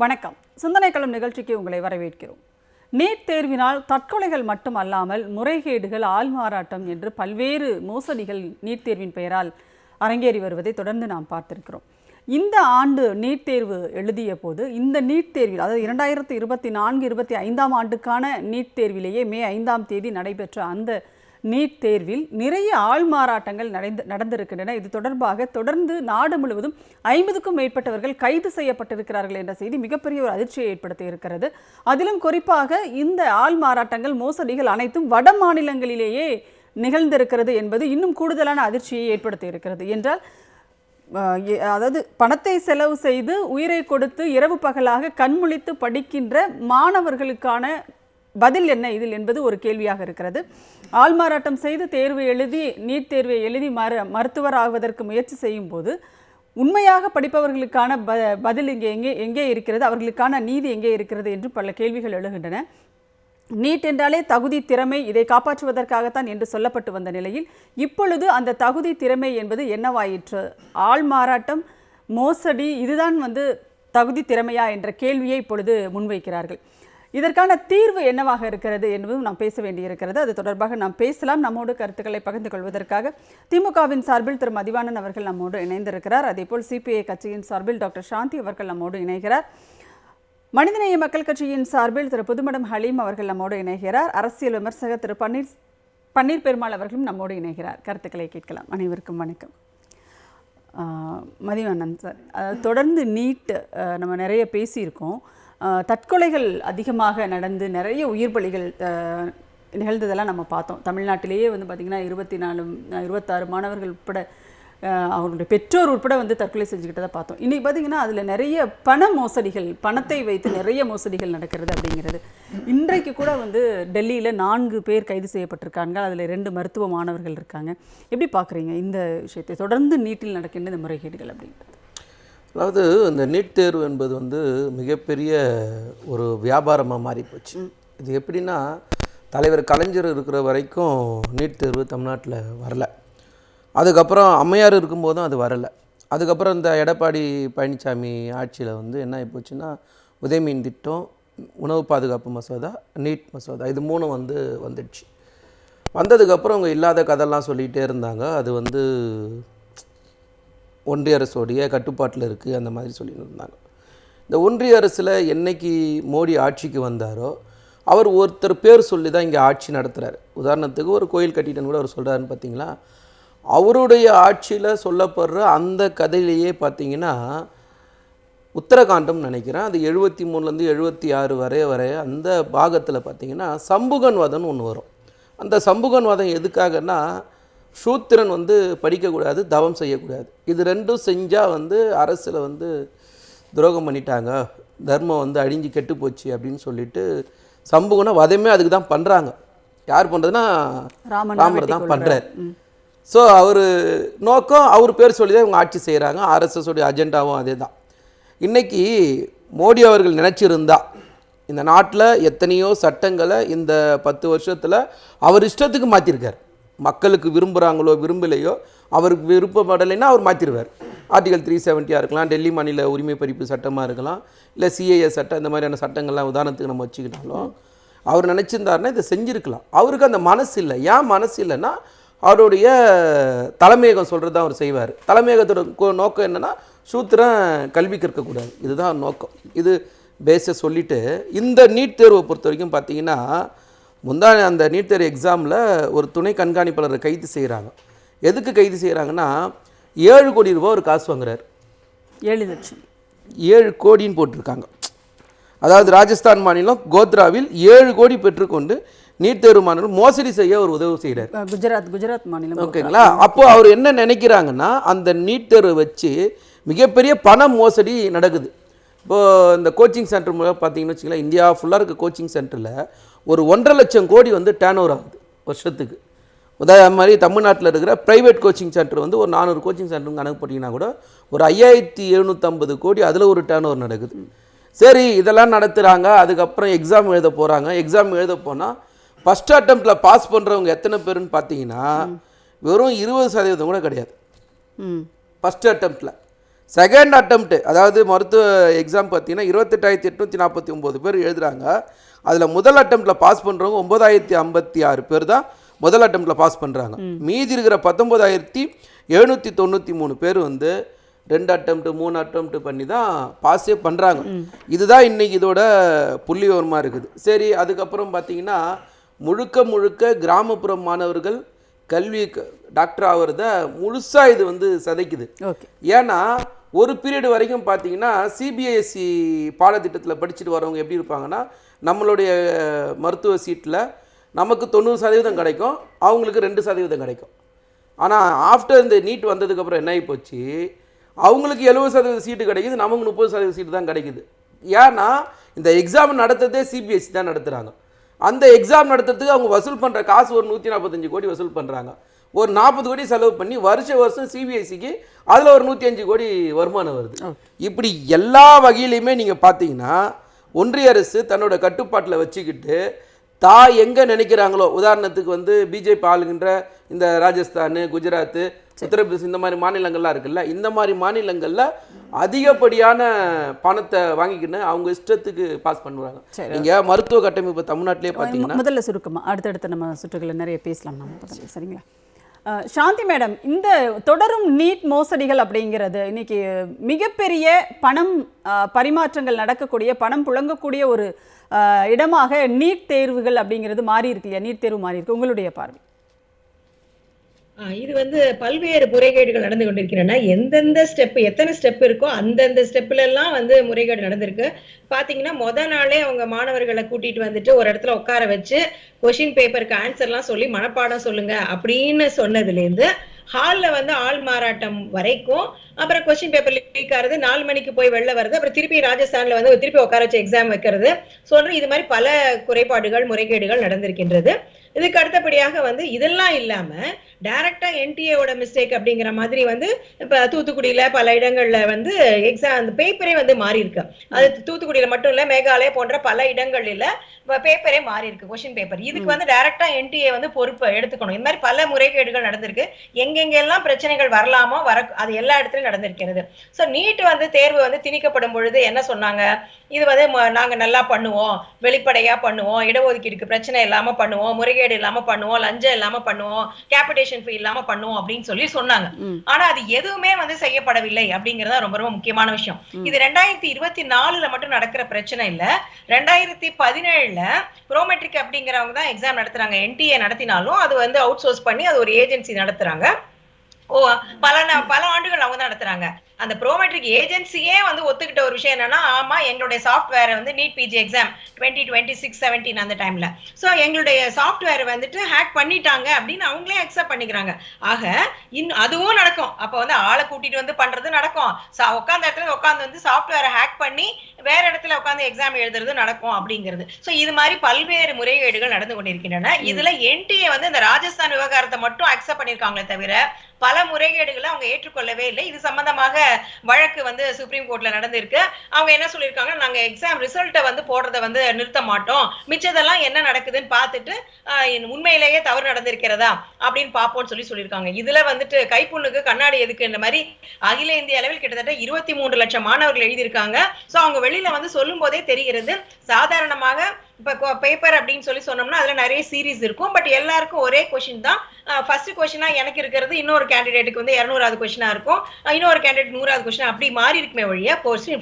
வணக்கம். சிந்தனைக்களம் நிகழ்ச்சிக்கு உங்களை வரவேற்கிறோம். நீட் தேர்வினால் தற்கொலைகள் மட்டும் அல்லாமல் முறைகேடுகள், ஆள்மாறாட்டம் என்று பல்வேறு மோசடிகள் நீட் தேர்வின் பெயரால் அரங்கேறி வருவதை தொடர்ந்து நாம் பார்த்திருக்கிறோம். இந்த ஆண்டு நீட் தேர்வு எழுதிய போது இந்த நீட் தேர்வில், அதாவது 2024-25 ஆண்டுக்கான நீட் தேர்விலேயே மே 5ஆம் தேதி நடைபெற்ற அந்த நீட் தேர்வில் நிறைய ஆள்மாறாட்டங்கள் நடந்திருக்கின்றன. இது தொடர்பாக தொடர்ந்து நாடு முழுவதும் 50க்கும் மேற்பட்டவர்கள் கைது செய்யப்பட்டிருக்கிறார்கள் என்ற செய்தி மிகப்பெரிய ஒரு அதிர்ச்சியை ஏற்படுத்தி இருக்கிறது. அதிலும் குறிப்பாக இந்த ஆள்மாறாட்டங்கள், மோசடிகள் அனைத்தும் வட மாநிலங்களிலேயே நிகழ்ந்திருக்கிறது என்பது இன்னும் கூடுதலான அதிர்ச்சியை ஏற்படுத்தி இருக்கிறது. என்றால் அதாவது பணத்தை செலவு செய்து உயிரை கொடுத்து இரவு பகலாக கண்முழித்து படிக்கின்ற மாணவர்களுக்கான பதில் என்ன இதில் என்பது ஒரு கேள்வியாக இருக்கிறது. ஆள்மாறாட்டம் செய்து தேர்வு எழுதி, நீட் தேர்வை எழுதி மருத்துவர் ஆவதற்கு முயற்சி செய்யும் போது உண்மையாக படிப்பவர்களுக்கான பதில் எங்கே இருக்கிறது, அவர்களுக்கான நீதி எங்கே இருக்கிறது என்று பல கேள்விகள் எழுகின்றன. நீட் என்றாலே தகுதி, திறமை, இதை காப்பாற்றுவதற்காகத்தான் என்று சொல்லப்பட்டு வந்த நிலையில் இப்பொழுது அந்த தகுதி, திறமை என்பது என்னவாயிற்று? ஆள்மாறாட்டம், மோசடி, இதுதான் தகுதி, திறமையா என்ற கேள்வியை இப்பொழுது முன்வைக்கிறார்கள். இதற்கான தீர்வு என்னவாக இருக்கிறது என்பதும் நாம் பேச வேண்டியிருக்கிறது. அது தொடர்பாக நாம் பேசலாம். நம்மோடு கருத்துக்களை பகிர்ந்து கொள்வதற்காக திமுகவின் சார்பில் திரு மதிவாணன் அவர்கள் நம்மோடு இணைந்திருக்கிறார். அதேபோல் சிபிஐ கட்சியின் சார்பில் டாக்டர் சாந்தி அவர்கள் நம்மோடு இணைகிறார். மனிதநேய மக்கள் கட்சியின் சார்பில் திரு புதுமடம் ஹலீம் அவர்கள் நம்மோடு இணைகிறார். அரசியல் விமர்சகர் திரு பன்னீர் பெருமாள் அவர்களும் நம்மோடு இணைகிறார். கருத்துக்களை கேட்கலாம். அனைவருக்கும் வணக்கம். மதிவாணன் சார், தொடர்ந்து நீட் நம்ம நிறைய பேசியிருக்கோம். தற்கொலைகள் அதிகமாக நடந்து நிறைய உயிர் பலிகள் நிகழ்ந்ததெல்லாம் நம்ம பார்த்தோம். தமிழ்நாட்டிலேயே பார்த்திங்கன்னா 26 மாணவர்கள் உட்பட அவர்களுடைய பெற்றோர் உட்பட தற்கொலை செஞ்சுக்கிட்டதை பார்த்தோம். இன்றைக்கி பார்த்திங்கன்னா அதில் நிறைய பண மோசடிகள், பணத்தை வைத்து நிறைய மோசடிகள் நடக்கிறது அப்படிங்கிறது. இன்றைக்கு கூட டெல்லியில் 4 பேர் கைது செய்யப்பட்டிருக்காங்க. அதில் 2 மருத்துவ மாணவர்கள் இருக்காங்க. எப்படி பார்க்குறீங்க இந்த விஷயத்தை, தொடர்ந்து நீட்டில் நடக்கின்ற இந்த முறைகேடுகள் அப்படின்றது? அதாவது இந்த நீட் தேர்வு என்பது மிகப்பெரிய ஒரு வியாபாரமாக மாறி போச்சு. இது எப்படின்னா, தலைவர் கலைஞர் இருக்கிற வரைக்கும் நீட் தேர்வு தமிழ்நாட்டில் வரலை. அதுக்கப்புறம் அம்மையார் இருக்கும்போதும் அது வரலை. அதுக்கப்புறம் இந்த எடப்பாடி பழனிசாமி ஆட்சியில் என்ன ஆகிப்போச்சுன்னா, உதயமீன் திட்டம், உணவு பாதுகாப்பு மசோதா, நீட் மசோதா, இது 3 வந்துடுச்சு. வந்ததுக்கப்புறம் அவங்க இல்லாத கதையெல்லாம் சொல்லிகிட்டே இருந்தாங்க. அது ஒன்றிய அரசோடைய கட்டுப்பாட்டில் இருக்குது அந்த மாதிரி சொல்லிட்டு இருந்தாங்க. இந்த ஒன்றிய அரசில் என்றைக்கு மோடி ஆட்சிக்கு வந்தாரோ, அவர் ஒருத்தர் பேர் சொல்லி தான் இங்கே ஆட்சி நடத்துகிறார். உதாரணத்துக்கு ஒரு கோயில் கட்டிட்டன்னு கூட அவர் சொல்கிறாருன்னு பார்த்தீங்களா. அவருடைய ஆட்சியில் சொல்லப்படுற அந்த கதையிலேயே பார்த்தீங்கன்னா, உத்தரகாண்டம் நினைக்கிறேன், அது 73லேருந்து 76 வரை அந்த பாகத்தில் பார்த்தீங்கன்னா சம்புகன் வதம்னு ஒன்று வரும். அந்த சம்புகன் வதம் எதுக்காகன்னா, சூத்திரன் படிக்கக்கூடாது, தவம் செய்யக்கூடாது. இது 2ம் செஞ்சால் அரசில் துரோகம் பண்ணிட்டாங்க, தர்மம் அழிஞ்சு கெட்டு போச்சு அப்படின்னு சொல்லிட்டு சம்புகனை வதமே அதுக்கு தான் பண்ணுறாங்க. யார் பண்ணுறதுன்னா ராமர் தான் பண்ணுறார். ஸோ அவர் நோக்கம், அவர் பேர் சொல்லி தான் இவங்க ஆட்சி செய்கிறாங்க. ஆர்எஸ்எஸோடைய அஜெண்டாவும் அதே தான். இன்றைக்கி மோடி அவர்கள் நினச்சிருந்தா இந்த நாட்டில் எத்தனையோ சட்டங்களை இந்த 10 வருஷத்தில் அவர் இஷ்டத்துக்கு மாற்றிருக்கார். மக்களுக்கு விரும்புகிறாங்களோ விரும்பலையோ, அவருக்கு விருப்பப்படலைன்னா அவர் மாற்றிடுவார். ஆர்டிகல் 370 இருக்கலாம், டெல்லி மாநில உரிமை பறிப்பு சட்டமாக இருக்கலாம், இல்லை சிஏஏ சட்டம், இந்த மாதிரியான சட்டங்கள்லாம் உதாரணத்துக்கு நம்ம வச்சுக்கிட்டாலும் அவர் நினச்சிருந்தாருன்னா இதை செஞ்சுருக்கலாம். அவருக்கு அந்த மனசு இல்லை. ஏன் மனசு இல்லைன்னா, அவருடைய தலைமையகம் சொல்கிறது தான் அவர் செய்வார். தலைமையகத்தோட நோக்கம் என்னென்னா, சூத்திரம் கல்வி கற்கக்கூடாது, இதுதான் நோக்கம். இது பேஸை சொல்லிவிட்டு இந்த நீட் தேர்வை பொறுத்த வரைக்கும் பார்த்தீங்கன்னா, அந்த நீட் தேர்வு எக்ஸாமில் ஒரு துணை கண்காணிப்பாளரை கைது செய்கிறாங்க. எதுக்கு கைது செய்கிறாங்கன்னா, 7 கோடி ரூபா ஒரு காசு வாங்குறாரு. 7 லட்சம் 7 கோடின்னு போட்டிருக்காங்க. அதாவது ராஜஸ்தான் மாநிலம் கோத்ராவில் 7 கோடி பெற்றுக்கொண்டு நீட் தேர்வு மாணவர்கள் மோசடி செய்ய ஒரு உதவி செய்கிறார். குஜராத் மாநிலம். ஓகேங்களா. அப்போது அவர் என்ன நினைக்கிறாங்கன்னா, அந்த நீட் தேர்வை வச்சு மிகப்பெரிய பண மோசடி நடக்குது. இப்போது இந்த கோச்சிங் சென்டர் மூலம் பார்த்தீங்கன்னு வச்சுக்கலாம், இந்தியா ஃபுல்லாக இருக்க கோச்சிங் சென்டரில் ஒரு 1.5 லட்சம் கோடி டேர்ன் ஓவர் ஆகுது வருஷத்துக்கு. உதாரண மாதிரி தமிழ்நாட்டில் இருக்கிற ப்ரைவேட் கோச்சிங் சென்டர் ஒரு 400 கோச்சிங் சென்டருக்கு கணக்கு போட்டிங்கன்னா கூட ஒரு 5750 கோடி அதில் ஒரு டேர்ன் ஓவர் நடக்குது. சரி, இதெல்லாம் நடத்துகிறாங்க. அதுக்கப்புறம் எக்ஸாம் எழுத போகிறாங்க. எக்ஸாம் எழுத போனால் ஃபஸ்ட் அட்டெம்ப்டில் பாஸ் பண்ணுறவங்க எத்தனை பேருன்னு பார்த்தீங்கன்னா வெறும் 20% கூட கிடையாது ஃபஸ்ட் அட்டெம்ப்டில். செகண்ட் அட்டம்ப்ட், அதாவது மருத்துவ எக்ஸாம் பார்த்தீங்கன்னா 28,849 பேர் எழுதுகிறாங்க. அதில் முதல் அட்டம்ப்டில் பாஸ் பண்ணுறவங்க 9,056 பேர் தான் முதல் அட்டம்ப்டில் பாஸ் பண்ணுறாங்க. மீதி இருக்கிற 19,793 பேர் வந்து 2 அட்டம்ப்ட் 3 அட்டம்ப்ட் பண்ணி தான் பாஸே பண்ணுறாங்க. இதுதான் இன்றைக்கி இதோட புள்ளி விவரமாக இருக்குது. சரி, அதுக்கப்புறம் பார்த்தீங்கன்னா முழுக்க கிராமப்புற மாணவர்கள் கல்வி டாக்டர் ஆகிறத முழுசாக இது வந்து சதைக்குது. ஏன்னா ஒரு பீரியட் வரைக்கும் பார்த்தீங்கன்னா சிபிஎஸ்சி பாடத்திட்டத்தில் படிச்சுட்டு வரவங்க எப்படி இருப்பாங்கன்னா, நம்மளுடைய மருத்துவ சீட்டில் நமக்கு 90% கிடைக்கும், அவங்களுக்கு 2% கிடைக்கும். ஆனால் ஆஃப்டர் இந்த நீட் வந்ததுக்கப்புறம் என்ன ஆகி போச்சு, அவங்களுக்கு 70% சீட்டு கிடைக்குது, நமக்கு 30% சீட்டு தான் கிடைக்குது. ஏன்னா இந்த எக்ஸாம் நடத்துறதே சிபிஎஸ்சி தான் நடத்துகிறாங்க. அந்த எக்ஸாம் நடத்துறதுக்கு அவங்க வசூல் பண்ணுற காசு ஒரு 145 கோடி வசூல் பண்ணுறாங்க. ஒரு 40 கோடி செலவு பண்ணி வருஷம் சிபிஎஸ்சிக்கு அதில் ஒரு 105 கோடி வருமானம் வருது. இப்படி எல்லா வகையிலையுமே நீங்கள் பார்த்தீங்கன்னா ஒன்றிய அரசு தன்னோட கட்டுப்பாட்டில் வச்சுக்கிட்டு எங்கே நினைக்கிறாங்களோ, உதாரணத்துக்கு வந்து பிஜேபி ஆளுகின்ற இந்த ராஜஸ்தான், குஜராத், உத்தரப்பிரதேசம் இந்த மாதிரி மாநிலங்கள்லாம் இருக்குல்ல, இந்த மாதிரி மாநிலங்களில் அதிகப்படியான பணத்தை வாங்கிக்கின்னு அவங்க இஷ்டத்துக்கு பாஸ் பண்ணுவாங்க. நீங்கள் மருத்துவ கட்டமைப்பு தமிழ்நாட்டிலே பார்த்தீங்கன்னா முதல்ல சுருக்கமாக அடுத்தடுத்த நம்ம சுற்றுகளை நிறைய பேசலாம் நம்ம. சரிங்களா சாந்தி மேடம், இந்த தொடரும் நீட் மோசடிகள் அப்படிங்கிறது இன்னைக்கு மிகப்பெரிய பணம் பரிமாற்றங்கள் நடக்கக்கூடிய, பணம் புழங்கக்கூடிய ஒரு இடமாக நீட் தேர்வுகள் அப்படிங்கிறது மாறி இருக்கு இல்லையா? நீட் தேர்வு மாறி இருக்கு, உங்களுடைய பார்வை? இது வந்து பல்வேறு முறைகேடுகள் நடந்து கொண்டிருக்கிறன. எந்தெந்த ஸ்டெப், எத்தனை ஸ்டெப் இருக்கோ அந்தந்த ஸ்டெப்ல எல்லாம் வந்து முறைகேடு நடந்திருக்கு. பாத்தீங்கன்னா நாளே அவங்க மாணவர்களை கூட்டிட்டு வந்துட்டு ஒரு இடத்துல உட்கார வச்சு கொஸ்டின் பேப்பருக்கு ஆன்சர்லாம் சொல்லி மனப்பாடம் சொல்லுங்க அப்படின்னு சொன்னதுல இருந்து ஹால்ல வந்து ஆள் மாறாட்டம் வரைக்கும், அப்புறம் கொஸ்டின் பேப்பர் லீக் ஆகுறது, 4 மணிக்கு போய் வெளில வருது, அப்புறம் திருப்பி ராஜஸ்தான்ல வந்து திருப்பி உட்கார வச்சு எக்ஸாம் வைக்கிறது சொல்ற, இது மாதிரி பல குறைபாடுகள் முறைகேடுகள் நடந்திருக்கின்றது. இதுக்கு அடுத்தபடியாக வந்து இதெல்லாம் இல்லாம டைரக்டா என்டிஏவோட மிஸ்டேக் அப்படிங்கிற மாதிரி வந்து இப்ப தூத்துக்குடியில பல இடங்கள்ல வந்து எக்ஸாம் அந்த பேப்பரே வந்து மாறி இருக்கு. அது தூத்துக்குடியில மட்டும் இல்ல, மேகாலயா போன்ற பல இடங்கள்ல பேப்பரே மாறி இருக்கு, கொஸ்டின் பேப்பர். இதுக்கு வந்து டைரக்டா என்டிஏ வந்து பொறுப்பு எடுத்துக்கணும். இந்த மாதிரி பல முறைகேடுகள் நடந்திருக்கு. எங்கெங்கெல்லாம் பிரச்சனைகள் வரலாமோ அது எல்லா இடத்துலயும் நடந்திருக்கிறது. சோ நீட் வந்து தேர்வு வந்து திணிக்கப்படும் பொழுது என்ன சொன்னாங்க, இது வந்து நாங்க நல்லா பண்ணுவோம், வெளிப்படையா பண்ணுவோம், இடஒதுக்கீடுக்கு பிரச்சனை இல்லாம பண்ணுவோம், முறைகேடு இல்லாம பண்ணுவோம், லஞ்சம் இல்லாம பண்ணுவோம், கேபிடேஷன் ஃபீ இல்லாம பண்ணுவோம் அப்படின்னு சொல்லி சொன்னாங்க. ஆனா அது எதுவுமே வந்து செய்யப்படவில்லை அப்படிங்கறது ரொம்ப ரொம்ப முக்கியமான விஷயம். இது 2024ல மட்டும் நடக்கிற பிரச்சனை இல்ல. 2017ல ப்ரோமெட்ரிக் அப்படிங்கிறவங்க தான் எக்ஸாம் நடத்துறாங்க. என்டிஏ நடத்தினாலும் அது வந்து அவுட் சோர்ஸ் பண்ணி அது ஒரு ஏஜென்சி நடத்துறாங்க. பல ஆண்டுகள் அவங்க தான் நடத்துறாங்க. அந்த ப்ரோமெட்ரிக் ஏஜென்சியே வந்து ஒத்துக்கிட்ட ஒரு விஷயம் என்னன்னா, ஆமா எங்களுடைய சாஃப்ட்வேர் வந்து நீட் பிஜி எக்ஸாம் 2026-17 அந்த டைம்ல சோ எங்களுடைய சாஃப்ட்வேர் வந்துட்டு ஹேக் பண்ணிட்டாங்க அப்படின்னு அவங்களே அக்செப்ட் பண்ணிக்கிறாங்க. ஆக அதுவும் நடக்கும். அப்ப வந்து ஆளை கூட்டிட்டு வந்து பண்றது நடக்கும், உட்கார்ந்த இடத்துல உட்கார்ந்து வந்து சாஃப்ட்வேரை ஹேக் பண்ணி வேற இடத்துல உட்கார்ந்து எக்ஸாம் எழுதுறது நடக்கும் அப்படிங்கிறது. சோ இது மாதிரி பல்வேறு முறைகேடுகள் நடந்து கொண்டிருக்கின்றன. இதுல என்டிஏ வந்து இந்த ராஜஸ்தான் விவகாரத்தை மட்டும் அக்செப்ட் பண்ணிருக்காங்களே தவிர பல முறைகேடுகளை அவங்க ஏற்றுக்கொள்ளவே இல்லை. இது சம்பந்தமாக வழக்கு வந்து சுப்ரீம் கோர்ட்ல நடந்திருக்கு. அவங்க என்ன சொல்லியிருக்காங்க, நாங்க எக்ஸாம் ரிசல்ட்டை வந்து போடுறத வந்து நிறுத்த மாட்டோம், மிச்சதெல்லாம் என்ன நடக்குதுன்னு பார்த்துட்டு உண்மையிலேயே தவறு நடந்திருக்கிறதா அப்படின்னு பார்ப்போம்னு சொல்லியிருக்காங்க. இதுல வந்துட்டு கைப்புண்ணுக்கு கண்ணாடி எதுக்குன்ற மாதிரி அகில இந்திய அளவில் கிட்டத்தட்ட 23 லட்சம் மாணவர்கள் எழுதியிருக்காங்க. சோ அவங்க வெளியில வந்து சொல்லும் போதே தெரிகிறது. சாதாரணமாக இப்ப பேப்பர் அப்படின்னு சொன்னோம்னா அதுல நிறைய சீரீஸ் இருக்கும். பட் எல்லாருக்கும் ஒரே கொஸ்டின் தான். ஃபர்ஸ்ட் கொஸ்டினா எனக்கு இருக்கிறது இன்னொரு கேண்டிடேட்டுக்கு வந்து 200வது கொஸ்டினா இருக்கும், இன்னொரு கேண்டிடேட் 100வது கொஸ்டின் அப்படி மாறி இருக்குமே ஒழிய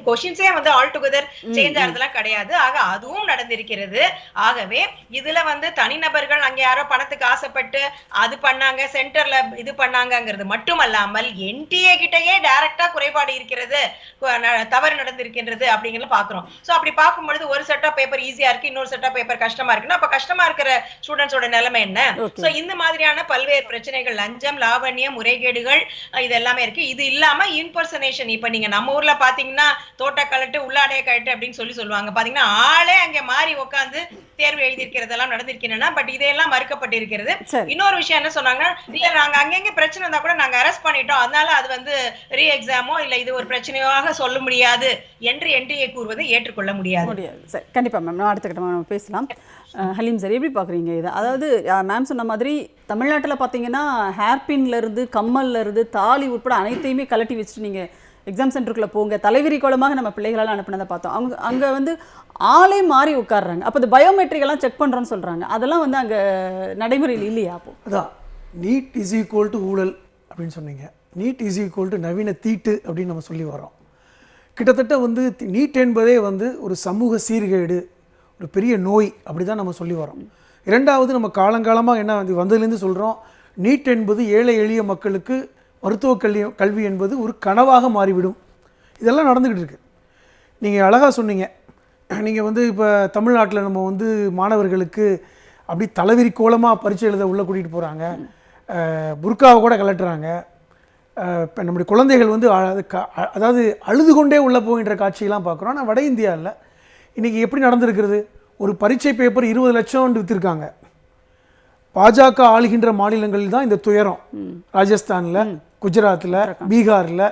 கொஸ்டின்ஸே வந்து ஆல் டுகெதர் சேஞ்ச் ஆகிறதுலாம் கிடையாது. ஆக அதுவும் நடந்திருக்கிறது. ஆகவே இதுல வந்து தனிநபர்கள் அங்க யாரோ பணத்துக்கு ஆசைப்பட்டு அது பண்ணாங்க, சென்டர்ல இது பண்ணாங்கிறது மட்டுமல்லாமல் என்டிஏ கிட்டயே டைரக்டா குறைபாடு இருக்கிறது, தவறு நடந்திருக்கின்றது அப்படிங்கிறது பாக்குறோம். சோ அப்படி பார்க்கும்பொழுது ஒரு செட் ஆஃப் பேப்பர் ஈஸியா இருக்கு, இன்னொரு செட் ஆஃப் பேப்பர் கஷ்டமா இருக்குன்னா அப்ப கஷ்டமா இருக்கிற ஸ்டூடெண்ட்ஸோட நிலைமை என்ன? சோ இந்த மாதிரியான பல்வேறு பிரச்சனைகள், லஞ்சம், லாவண்யம், முறைகேடுகள் இது எல்லாமே இருக்கு. இது இல்லாம இன்பர்சனேஷன். இப்ப நீங்க நம்ம ஊர்ல பாத்தீங்கன்னா தோட்ட கலட்டு உள்ளாடைய கலட்டு அப்படின்னு சொல்லுவாங்க. பாத்தீங்கன்னா ஆளே அங்க மாறி உட்கார்ந்து தேர்வு எழுதியிருக்கிறதெல்லாம் நடந்திருக்கின்றன. பட் இதெல்லாம் மறுக்கப்பட்டிருக்கிறது. இன்னொரு விஷயம் என்ன சொன்னாங்க, இல்ல நாங்க அங்கங்க பிரச்சனை இருந்தா கூட நாங்க அரெஸ்ட் பண்ணிட்டோம், அதனால அது வந்து ரீ எக்ஸாமோ இல்ல இது ஒரு பிரச்சனையாக சொல்ல முடியாது என்று என்டிஏ கூறுவதை ஏற்றுக்கொள்ள முடியாது. கண்டிப்பா மேம், அடுத்த கட்டமாக நம்ம பேசலாம். ஹலீம் சார், எப்படி பார்க்குறீங்க இதை? அதாவது மேம் சொன்ன மாதிரி தமிழ்நாட்டில் பார்த்தீங்கன்னா ஹேர்பின்லேருந்து கம்மல்லேருந்து தாலி உட்பட அனைத்தையுமே கலட்டி வச்சுட்டு நீங்கள் எக்ஸாம் சென்டருக்குள்ளே போங்க, தலைவிரி கோலமாக நம்ம பிள்ளைகளெல்லாம் அனுப்பினதை பார்த்தோம். அங்கே வந்து ஆளே மாறி உட்காடுறாங்க. அப்போ இந்த பயோமெட்ரிக் எல்லாம் செக் பண்ணுறோன்னு சொல்கிறாங்க, அதெல்லாம் வந்து அங்கே நடைமுறையில் இல்லையா? அப்போ அதான் நீட் இஸ் ஈக்குவல் டு ஊழல் அப்படின்னு சொன்னீங்க. நீட் இஸ் ஈக்குவல் டு நவீன தீட்டு அப்படின்னு நம்ம சொல்லி வரோம். கிட்டத்தட்ட வந்து நீட் என்பதே வந்து ஒரு சமூக சீர்கேடு, ஒரு பெரிய நோய் அப்படி தான் நம்ம சொல்லி வரோம். இரண்டாவது, நம்ம காலங்காலமாக என்ன வந்ததுலேருந்து சொல்கிறோம், நீட் என்பது ஏழை எளிய மக்களுக்கு மருத்துவ கல்வி என்பது ஒரு கனவாக மாறிவிடும். இதெல்லாம் நடந்துக்கிட்டு இருக்கு. நீங்கள் அழகாக சொன்னீங்க. நீங்கள் வந்து இப்போ தமிழ்நாட்டில் நம்ம வந்து மாணவர்களுக்கு அப்படி தலைவிரி கோலமாக பரீட்சை எழுத உள்ளே கூட்டிகிட்டு போகிறாங்க, புர்காவை கூட கலட்டுறாங்க. இப்போ நம்முடைய குழந்தைகள் வந்து அதாவது அழுது கொண்டே உள்ளே போகின்ற காட்சியெல்லாம் பார்க்குறோம். ஆனால் வட இந்தியாவில் இன்றைக்கி எப்படி நடந்திருக்கிறது, ஒரு பரீட்சை பேப்பர் 20 லட்சம் விற்றுருக்காங்க. பாஜக ஆளுகின்ற மாநிலங்களில் தான் இந்த துயரம். ராஜஸ்தானில், குஜராத்தில், பீகாரில்,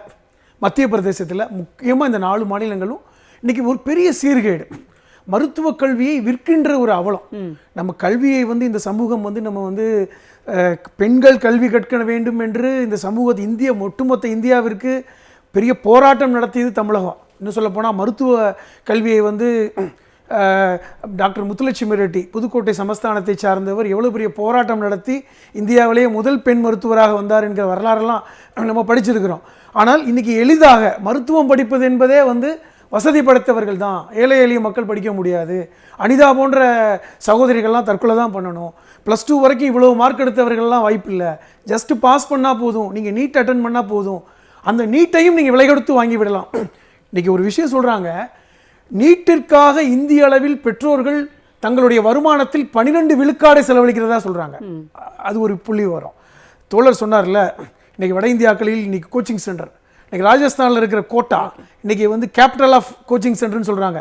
மத்திய பிரதேசத்தில், முக்கியமாக இந்த 4 மாநிலங்களும் இன்றைக்கி ஒரு பெரிய சீர்கேடு. மருத்துவ கல்வியை விற்கின்ற ஒரு அவலம். நம்ம கல்வியை வந்து இந்த சமூகம் வந்து நம்ம வந்து பெண்கள் கல்வி கற்க வேண்டும் என்று இந்த சமூகத்தை ஒட்டுமொத்த இந்தியாவிற்கு பெரிய போராட்டம் நடத்தியது தமிழகம். இன்னும் சொல்லப்போனால் மருத்துவ கல்வியை வந்து டாக்டர் முத்துலட்சுமி ரெட்டி புதுக்கோட்டை சமஸ்தானத்தை சார்ந்தவர் எவ்வளோ பெரிய போராட்டம் நடத்தி இந்தியாவிலேயே முதல் பெண் மருத்துவராக வந்தார் என்கிற வரலாறெல்லாம் நம்ம படிச்சிருக்கிறோம். ஆனால் இன்றைக்கி எளிதாக மருத்துவம் படிப்பது என்பதே வந்து வசதி படைத்தவர்கள் தான், ஏழை எளிய மக்கள் படிக்க முடியாது. அனிதா போன்ற சகோதரிகள்லாம் தற்கொலை தான் பண்ணணும். +2 வரைக்கும் இவ்வளோ மார்க் எடுத்தவர்கள்லாம் வாய்ப்பு இல்லை, ஜஸ்ட் பாஸ் பண்ணால் போதும், நீங்கள் நீட் அட்டன் பண்ணால் போதும், அந்த நீட்டையும் நீங்கள் விலை கொடுத்து வாங்கி விடலாம். இன்றைக்கி ஒரு விஷயம் சொல்கிறாங்க, நீட்டிற்காக இந்திய அளவில் பெற்றோர்கள் தங்களுடைய வருமானத்தில் 12 விழுக்காடை செலவழிக்கிறதா சொல்கிறாங்க. அது ஒரு புள்ளி வரும். தோழர் சொன்னார்ல, இன்றைக்கி வட இந்தியாக்களில் இன்றைக்கி கோச்சிங் சென்டர், இன்றைக்கி ராஜஸ்தானில் இருக்கிற கோட்டா இன்றைக்கி வந்து கேபிட்டல் ஆஃப் கோச்சிங் சென்டர்னு சொல்கிறாங்க.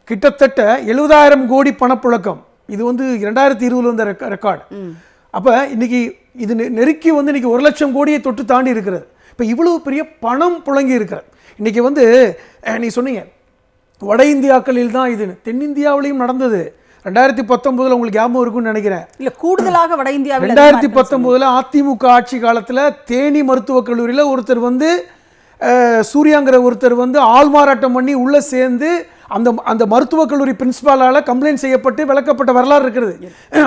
கிட்டத்தட்ட 70,000 கோடி பணப்புழக்கம். இது வந்து 2020 வந்த ரெக்கார்டு. அப்போ இன்றைக்கி இது நெருக்கி வந்து இன்றைக்கி 1 லட்சம் கோடியை தொட்டு தாண்டி இருக்கிறது. இப்போ இவ்வளோ பெரிய பணம் புழங்கி இருக்கிறது. இன்றைக்கி வந்து நீ சொன்னீங்க வட இந்தியாக்களில் தான் இது, தென்னிந்தியாவிலையும் நடந்தது. 2019 உங்களுக்கு ஞாபகம் இருக்குன்னு நினைக்கிறேன். இல்லை, கூடுதலாக வட இந்தியாவில் 2019 அதிமுக ஆட்சி காலத்தில் தேனி மருத்துவக் கல்லூரியில் ஒருத்தர் வந்து சூர்யாங்கிற ஒருத்தர் வந்து ஆள்மாறாட்டம் பண்ணி உள்ளே சேர்ந்து அந்த மருத்துவக் கல்லூரி பிரின்சிபாலால் கம்ப்ளைண்ட் செய்யப்பட்டு விளக்கப்பட்ட வரலாறு இருக்கிறது.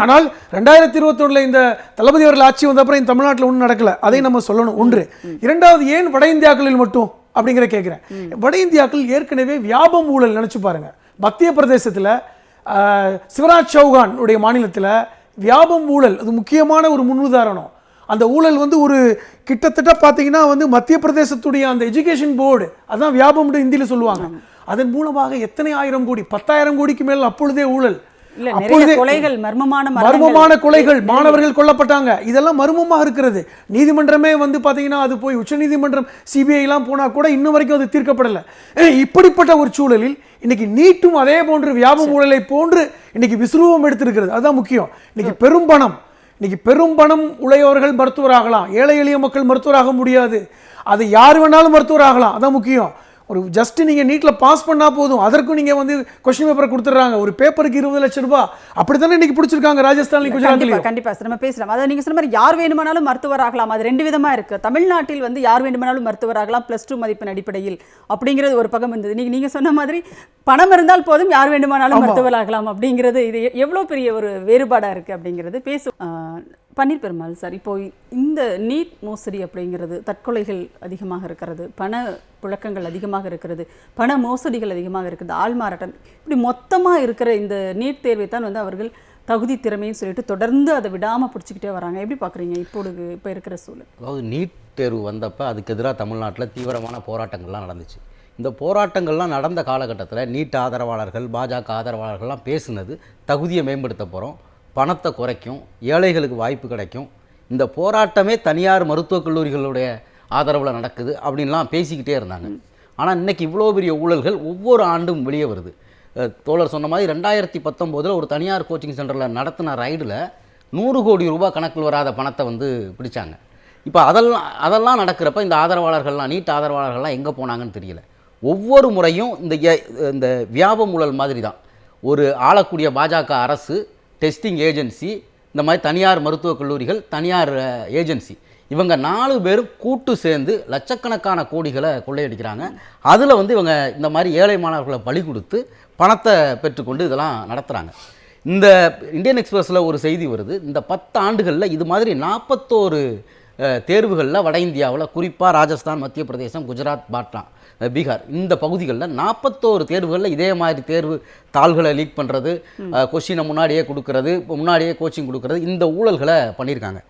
ஆனால் 2021 இந்த தளபதி அவர்கள் ஆட்சி வந்த அப்புறம் இந்த தமிழ்நாட்டில் ஒன்றும் நடக்கலை. அதை நம்ம சொல்லணும். ஒன்று. இரண்டாவது, ஏன் வட இந்தியாக்களில் மட்டும் அப்படிங்கிற கேட்குறேன். வட இந்தியாக்கள் ஏற்கனவே வியாபம் ஊழல் நினச்சி பாருங்க. மத்திய பிரதேசத்தில் சிவராஜ் சௌகான் உடைய மாநிலத்தில் வியாபம் ஊழல் அது முக்கியமான ஒரு முன்னுதாரணம். அந்த ஊழல் வந்து ஒரு கிட்டத்தட்ட பார்த்தீங்கன்னா வந்து மத்திய பிரதேசத்துடைய அந்த எஜுகேஷன் போர்டு, அதான் வியாபம்னு ஹிந்தியில் சொல்லுவாங்க. அதன் மூலமாக எத்தனை 1000 கோடி 10,000 கோடிக்கு மேல் அப்பொழுதே ஊழல். மர்மமான கொலைகள், மாணவர்கள் கொல்லப்பட்டாங்க. இதெல்லாம் மர்மமாக இருக்கிறது. நீதிமன்றமே வந்து பார்த்தீங்கன்னா அது போய் உச்ச நீதிமன்றம் சிபிஐலாம் போனால் கூட இன்னும் வரைக்கும் அது தீர்க்கப்படலை. இப்படிப்பட்ட ஒரு சூழலில் இன்னைக்கு நீட்டும் அதே போன்று வியாபம் ஊழலை போன்று இன்னைக்கு விஸ்ரூபம் எடுத்திருக்கிறது. அதுதான் முக்கியம். இன்னைக்கு பெரும் பணம் உடையவர்கள் மருத்துவராகலாம், ஏழை எளிய மக்கள் மருத்துவராக முடியாது. அது யார் வேணாலும் மருத்துவராகலாம். அதான் முக்கியம். ஒரு ஜஸ்ட் நீங்கள் நீட்டில் பாஸ் பண்ணால் போதும், அதற்கும் நீங்கள் வந்து கொஸ்டின் பேப்பரை கொடுத்துட்றாங்க. ஒரு பேப்பருக்கு 20 லட்சம் ரூபாய். அப்படி தானே இன்னைக்கு பிடிச்சிருக்காங்க ராஜஸ்தான்லையும் குஜராத்லையும். கண்டிப்பாக நம்ம பேசலாம். அதை நீங்கள் சொன்ன மாதிரி யார் வேணுமானாலும் மருத்துவராகலாம். அது 2 விதமாக இருக்குது. தமிழ்நாட்டில் வந்து யார் வேண்டுமானாலும் மருத்துவராகலாம் +2 மதிப்பெண் அடிப்படையில் அப்படிங்கிறது ஒரு பக்கம் இருந்தது. நீங்கள் சொன்ன மாதிரி பணம் இருந்தால் போதும் யார் வேண்டுமானாலும் மருத்துவராகலாம் அப்படிங்கிறது இது எவ்வளோ பெரிய ஒரு வேறுபாடாக இருக்குது அப்படிங்கிறது பேசும். பன்னீர் பெருமாள் சார், இப்போ இந்த நீட் மோசடி அப்படிங்கிறது, தற்கொலைகள் அதிகமாக இருக்கிறது, பண புழக்கங்கள் அதிகமாக இருக்கிறது, பண மோசடிகள் அதிகமாக இருக்குது, ஆள்மாறாட்டம், இப்படி மொத்தமாக இருக்கிற இந்த நீட் தேர்வை தான் வந்து அவர்கள் தகுதி திறமைன்னு சொல்லிட்டு தொடர்ந்து அதை விடாமல் பிடிச்சிக்கிட்டே வராங்க. எப்படி பார்க்குறீங்க இப்போ இருக்கிற சூழல்? அதாவது நீட் தேர்வு வந்தப்போ அதுக்கு எதிராக தமிழ்நாட்டில் தீவிரமான போராட்டங்கள்லாம் நடந்துச்சு. இந்த போராட்டங்கள்லாம் நடந்த காலகட்டத்தில் நீட் ஆதரவாளர்கள், பாஜக ஆதரவாளர்கள்லாம் பேசுனது தகுதியை மேம்படுத்த போகிறோம், பணத்தை குறைக்கும், ஏழைகளுக்கு வாய்ப்பு கிடைக்கும், இந்த போராட்டமே தனியார் மருத்துவக் கல்லூரிகளுடைய ஆதரவில் நடக்குது அப்படின்லாம் பேசிக்கிட்டே இருந்தாங்க. ஆனால் இன்றைக்கி இவ்வளோ பெரிய ஊழல்கள் ஒவ்வொரு ஆண்டும் வெளியே வருது. தோழர் சொன்ன மாதிரி 2019 ஒரு தனியார் கோச்சிங் சென்டரில் நடத்தின ரைடில் 100 கோடி ரூபாய் கணக்கில் வராத பணத்தை வந்து பிடிச்சாங்க. இப்போ அதெல்லாம் நடக்கிறப்ப இந்த ஆதரவாளர்கள்லாம், நீட் ஆதரவாளர்கள்லாம் எங்கே போனாங்கன்னு தெரியல. ஒவ்வொரு முறையும் இந்த வியாப ஊழல் மாதிரி தான். ஒரு ஆளக்கூடிய பாஜக அரசு, டெஸ்டிங் ஏஜென்சி, இந்த மாதிரி தனியார் மருத்துவக் கல்லூரிகள், தனியார் ஏஜென்சி, இவங்க 4 பேரும் கூட்டு சேர்ந்து லட்சக்கணக்கான கோடிகளை கொள்ளையடிக்கிறாங்க. அதில் வந்து இவங்க இந்த மாதிரி ஏழை மாணவர்களை பலி கொடுத்து பணத்தை பெற்றுக்கொண்டு இதெல்லாம் நடத்துகிறாங்க. இந்த இந்தியன் எக்ஸ்பிரஸில் ஒரு செய்தி வருது, இந்த 10 ஆண்டுகளில் இது மாதிரி 41 தேர்வுகளில் வட இந்தியாவில், குறிப்பாக ராஜஸ்தான், மத்திய பிரதேசம், குஜராத், பாட்னா, பீகார் இந்த பகுதிகளில் 41 தேர்வுகளில் இதே மாதிரி தேர்வு தாள்களை லீக் பண்ணுறது, கொஷினை முன்னாடியே கொடுக்கறது, முன்னாடியே கோச்சிங் கொடுக்கறது, இந்த ஊழல்களை பண்ணியிருக்காங்க.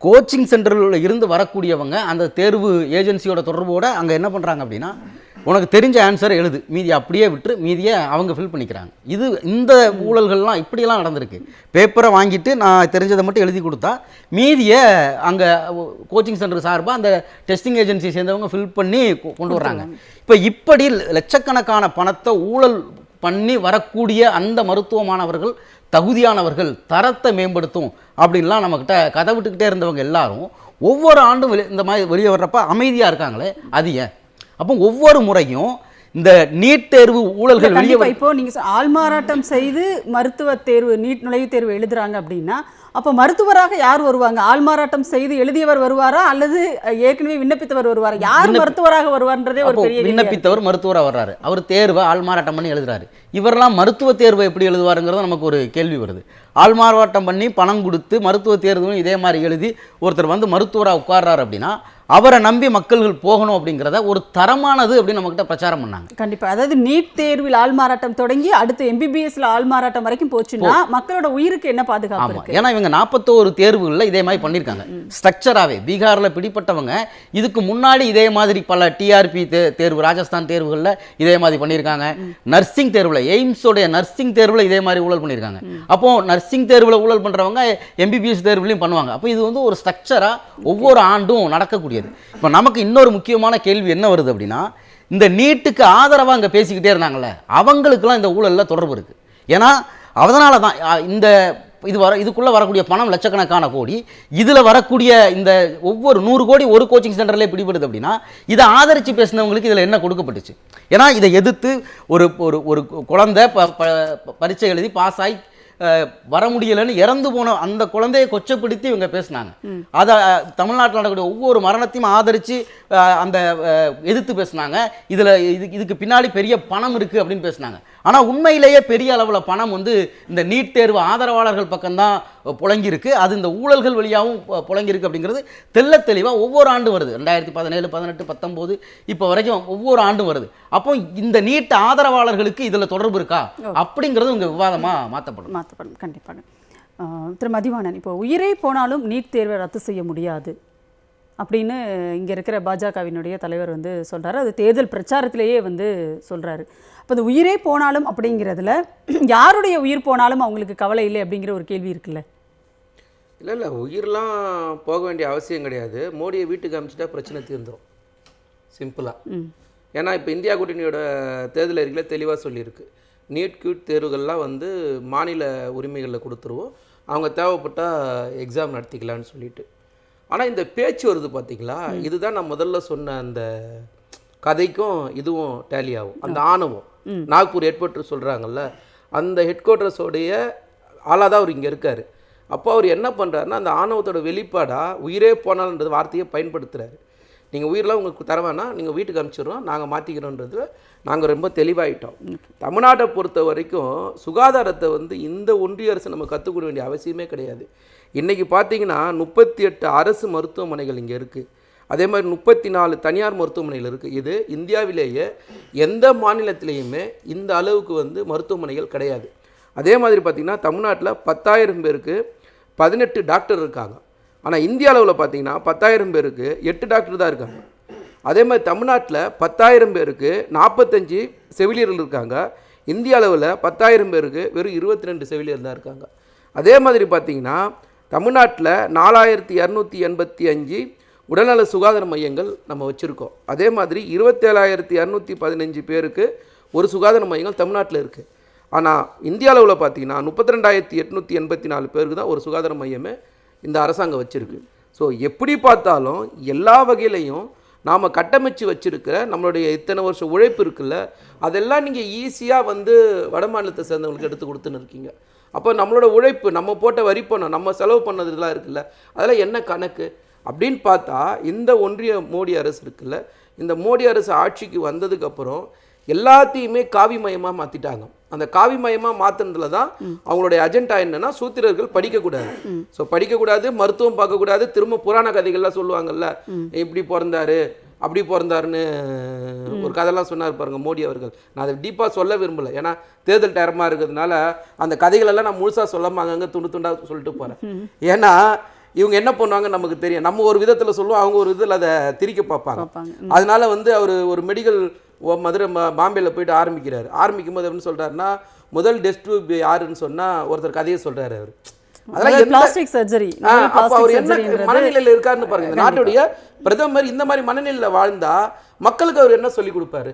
கோச்சிங் சென்டரில் இருந்து வரக்கூடியவங்க அந்த தேர்வு ஏஜென்சியோட தொடர்போடு அங்கே என்ன பண்ணுறாங்க அப்படின்னா, உனக்கு தெரிஞ்ச ஆன்சரை எழுது, மீதி அப்படியே விட்டு மீதியை அவங்க ஃபில் பண்ணிக்கிறாங்க. இந்த ஊழல்கள்லாம் இப்படியெல்லாம் நடந்திருக்கு. பேப்பரை வாங்கிட்டு நான் தெரிஞ்சதை மட்டும் எழுதி கொடுத்தா மீதியை அங்கே கோச்சிங் சென்டர் சார்பாக அந்த டெஸ்டிங் ஏஜென்சி சேர்ந்தவங்க ஃபில் பண்ணி கொண்டு வர்றாங்க. இப்போ இப்படி லட்சக்கணக்கான பணத்தை ஊழல் பண்ணி வரக்கூடிய அந்த மருத்துவ மாணவர்கள் தகுதியானவர்கள், தரத்தை மேம்படுத்தும் அப்படின்லாம் நம்மக்கிட்ட கதை விட்டுக்கிட்டே இருந்தவங்க எல்லாரும் ஒவ்வொரு ஆண்டும் இந்த மாதிரி வெளியே வர்றப்ப அமைதியாக இருக்காங்களே, அது ஏன்? அப்போ ஒவ்வொரு முறையும் இந்த நீட் தேர்வு ஊழல்கள் வெளியே இப்போ நீங்கள் ஆள்மாறாட்டம் செய்து மருத்துவ தேர்வு, நீட் நுழைவுத் தேர்வு எழுதுறாங்க அப்படின்னா, அப்போ மருத்துவராக யார் வருவாங்க? ஆள்மாறாட்டம் செய்து எழுதியவர் வருவாரா, அல்லது ஏற்கனவே விண்ணப்பித்தவர் வருவாரா? யார் மருத்துவராக வருவார்ன்றதே ஒரு பெரிய விண்ணப்பித்தவர் மருத்துவராக வர்றாரு, அவர் தேர்வை ஆள்மாறாட்டம் பண்ணி எழுதுறாரு. இவரெல்லாம் மருத்துவ தேர்வை எப்படி எழுதுவாருங்கிறது நமக்கு ஒரு கேள்வி வருது. ஆள்மாறாட்டம் பண்ணி பணம் கொடுத்து மருத்துவ தேர்வும் இதே மாதிரி எழுதி ஒருத்தர் வந்து மருத்துவராக உட்கார்றாரு அப்படின்னா அவரை நம்பி மக்கள்கள் போகணும் அப்படிங்கிறத ஒரு தரமானது அப்படின்னு நம்மகிட்ட பிரச்சாரம் பண்ணாங்க. கண்டிப்பா. அதாவது நீட் தேர்வில் ஆள்மாறாட்டம் தொடங்கி அடுத்து MBBSல ஆள்மாறாட்டம் வரைக்கும் போச்சுன்னா மக்களோட உயிருக்கு என்ன பாதுகாப்பு இருக்கு? ஏன்னா இவங்க 41 தேர்வுகளில் இதே மாதிரி பண்ணியிருக்காங்க. ஸ்ட்ரக்சராகவே பீகாரில் பிடிப்பட்டவங்க இதுக்கு முன்னாடி இதே மாதிரி பல டிஆர்பி தேர்வு, ராஜஸ்தான் தேர்வுகளில் இதே மாதிரி பண்ணியிருக்காங்க. நர்சிங் தேர்வில், எய்ம்ஸோடைய நர்சிங் தேர்வில் இதே மாதிரி ஊழல் பண்ணியிருக்காங்க. அப்போ நர்சிங் தேர்வில் ஊழல் பண்ணுறவங்க MBBS தேர்வுலையும் பண்ணுவாங்க. அப்போ இது வந்து ஒரு ஸ்ட்ரக்சராக ஒவ்வொரு ஆண்டும் நடக்கக்கூடியது. இப்போ நமக்கு இன்னொரு முக்கியமான கேள்வி என்ன வருது அப்படின்னா, இந்த நீட்டுக்கு ஆதரவாக அங்கே பேசிக்கிட்டே இருந்தாங்கல்ல, அவங்களுக்குலாம் இந்த ஊழலில் தொடர்பு இருக்குது. ஏன்னா அதனால தான் இந்த இதுக்குள்ளே வரக்கூடிய பணம் லட்சக்கணக்கான கோடி, இதில் வரக்கூடிய இந்த ஒவ்வொரு 100 கோடி ஒரு கோச்சிங் சென்டர்லேயே பிடிபடுது அப்படின்னா இதை ஆதரித்து பேசினவங்களுக்கு இதில் என்ன கொடுக்கப்பட்டுச்சு? ஏன்னா இதை எதிர்த்து ஒரு ஒரு குழந்தை பரீட்சை எழுதி பாஸ் ஆகி வர முடியலைன்னு இறந்து போன அந்த குழந்தையை கொச்சப்படுத்தி இவங்க பேசினாங்க. அதை தமிழ்நாட்டில் நடக்கக்கூடிய ஒவ்வொரு மரணத்தையும் ஆதரித்து அந்த எதிர்த்து பேசினாங்க. இதுக்கு பின்னாடி பெரிய பணம் இருக்குது அப்படின்னு பேசினாங்க. ஆனால் உண்மையிலேயே பெரிய அளவில் பணம் வந்து இந்த நீட் தேர்வு ஆதரவாளர்கள் பக்கம்தான் புழங்கியிருக்கு. அது இந்த ஊழல்கள் வழியாகவும் புழங்கியிருக்கு அப்படிங்கிறது தெள்ள தெளிவாக ஒவ்வொரு ஆண்டும் வருது. 2017, 18, 19 இப்போ வரைக்கும் ஒவ்வொரு ஆண்டும் வருது. அப்போ இந்த நீட் ஆதரவாளர்களுக்கு இதில் தொடர்பு இருக்கா அப்படிங்கிறது உங்கள் விவாதமாக மாற்றப்படும். கண்டிப்பாக. திரு மதிவாணன், இப்போ உயிரே போனாலும் நீட் தேர்வை ரத்து செய்ய முடியாது அப்படின்னு இங்கே இருக்கிற பாஜகவினுடைய தலைவர் வந்து சொல்கிறாரு. அது தேர்தல் பிரச்சாரத்திலேயே வந்து சொல்கிறாரு. அப்போ அந்த உயிரே போனாலும் அப்படிங்கிறதுல யாருடைய உயிர் போனாலும் அவங்களுக்கு கவலை இல்லை அப்படிங்கிற ஒரு கேள்வி இருக்குல்ல? இல்லை, உயிரெலாம் போக வேண்டிய அவசியம் கிடையாது. மோடியை வீட்டுக்கு அனுப்பிச்சிட்டா பிரச்சனை தீர்ந்துடும் சிம்பிளாக. ஏன்னா இப்போ இந்தியா கூட்டணியோட தேர்தல் அறிக்கையில் தெளிவாக சொல்லியிருக்கு, நீட் கியூட் தேர்வுகள்லாம் வந்து மாநில உரிமைகளில் கொடுத்துருவோம், அவங்க தேவைப்பட்டால் எக்ஸாம் நடத்திக்கலான்னு சொல்லிட்டு. ஆனால் இந்த பேச்சு வருது பார்த்தீங்களா, இதுதான் நான் முதல்ல சொன்ன அந்த கதைக்கும் இதுவும் டேலி ஆகும். அந்த ஆணவம் நாக்பூர் ஹெட் குவார்ட்டர் சொல்கிறாங்கல்ல, அந்த ஹெட் குவார்ட்டர்ஸோடைய ஆளாக தான் அவர் இங்கே இருக்கார். அப்போ அவர் என்ன பண்ணுறாருன்னா, அந்த ஆணவத்தோட வெளிப்பாடாக உயிரே போனால்ன்றது வார்த்தையை பயன்படுத்துகிறாரு. நீங்கள் உயிரெலாம் உங்களுக்கு தர வேணாம், நீங்கள் வீட்டுக்கு அனுப்பிச்சிடுறோம், நாங்கள் மாற்றிக்கிறோன்றதுல நாங்கள் ரொம்ப தெளிவாயிட்டோம். தமிழ்நாட்டை பொறுத்த வரைக்கும் சுகாதாரத்தை வந்து இந்த ஒன்றிய அரசு நம்ம கற்றுக்கொள்ள வேண்டிய அவசியமே கிடையாது. இன்றைக்கி பார்த்தீங்கன்னா 38 அரசு மருத்துவமனைகள் இங்கே இருக்குது. அதே மாதிரி 34 தனியார் மருத்துவமனைகள் இருக்குது. இது இந்தியாவிலேயே எந்த மாநிலத்திலையுமே இந்த அளவுக்கு வந்து மருத்துவமனைகள் கிடையாது. அதே மாதிரி பார்த்திங்கன்னா தமிழ்நாட்டில் 10,000 பேருக்கு 18 டாக்டர் இருக்காங்க. ஆனால் இந்திய அளவில் பார்த்திங்கன்னா 10,000 பேருக்கு 8 டாக்டர் தான் இருக்காங்க. அதே மாதிரி தமிழ்நாட்டில் 10,000 பேருக்கு 45 செவிலியர்கள் இருக்காங்க. இந்திய அளவில் 10,000 பேருக்கு வெறும் 22 செவிலியர் தான் இருக்காங்க. அதே மாதிரி பார்த்திங்கன்னா தமிழ்நாட்டில் 4,285 உடல்நல சுகாதார மையங்கள் நம்ம வச்சுருக்கோம். அதே மாதிரி 27,215 பேருக்கு ஒரு சுகாதார மையங்கள் தமிழ்நாட்டில் இருக்குது. ஆனால் இந்திய அளவில் பார்த்திங்கன்னா 32,884 பேருக்கு தான் ஒரு சுகாதார மையமே இந்த அரசாங்கம் வச்சுருக்கு. ஸோ எப்படி பார்த்தாலும் எல்லா வகையிலையும் நாம் கட்டமைச்சு வச்சுருக்கிற நம்மளுடைய இத்தனை வருஷம் உழைப்பு இருக்குல்ல, அதெல்லாம் நீங்கள் ஈஸியாக வந்து வட மாநிலத்தை சேர்ந்தவங்களுக்கு எடுத்து கொடுத்துன்னு இருக்கீங்க. அப்போ நம்மளோட உழைப்பு, நம்ம போட்ட வரி பணம், நம்ம செலவு பண்ணதுலாம் இருக்குல்ல, அதெல்லாம் என்ன கணக்கு? அப்படின்னு பார்த்தா இந்த ஒன்றிய மோடி அரசு இருக்குல்ல, இந்த மோடி அரசு ஆட்சிக்கு வந்ததுக்கப்புறம் எல்லாத்தையுமே காவிமயமாக மாற்றிட்டாங்க. அந்த காவிமயமாக மாற்றினதுல தான் அவங்களுடைய அஜெண்டா என்னன்னா சூத்திரர்கள் படிக்கக்கூடாது. ஸோ படிக்கக்கூடாது, மருத்துவம் பார்க்கக்கூடாது, திரும்ப புராண கதைகள்லாம் சொல்லுவாங்கல்ல, இப்படி பிறந்தாரு அப்படி பிறந்தாருன்னு ஒரு கதையெல்லாம் சொன்னார் பாருங்க மோடி அவர்கள். நான் அதை டீப்பாக சொல்ல விரும்பலை, ஏன்னா தேர்தல் நேரமாக இருக்கிறதுனால அந்த கதைகளெல்லாம் நான் முழுசாக சொல்லாமல் அங்கங்கே துண்டு துண்டாக சொல்லிட்டு போகிறேன். ஏன்னா இவங்க என்ன பண்ணுவாங்க நமக்கு தெரியும். நம்ம ஒரு விதத்தில் சொல்லுவோம், அவங்க ஒரு விதத்தில் அதை திரிக்க பார்ப்பாங்க. அதனால அவர் ஒரு மெடிக்கல் மதுரை பாம்பேல போயிட்டு ஆரம்பிக்கும் போது எப்படின்னு சொல்கிறாருன்னா, முதல் டெஸ்ட் யாருன்னு சொன்னால் ஒருத்தர் கதையை சொல்கிறாரு அவர். அதெல்லாம் பிளாஸ்டிக் சர்ஜரி. அப்போ அவர் என்ன மனநிலையில் இருக்காருன்னு பாருங்க. இந்த நாட்டுடைய பிரதமர் இந்த மாதிரி மனநிலையில் வாழ்ந்தா மக்களுக்கு அவர் என்ன சொல்லி கொடுப்பாரு?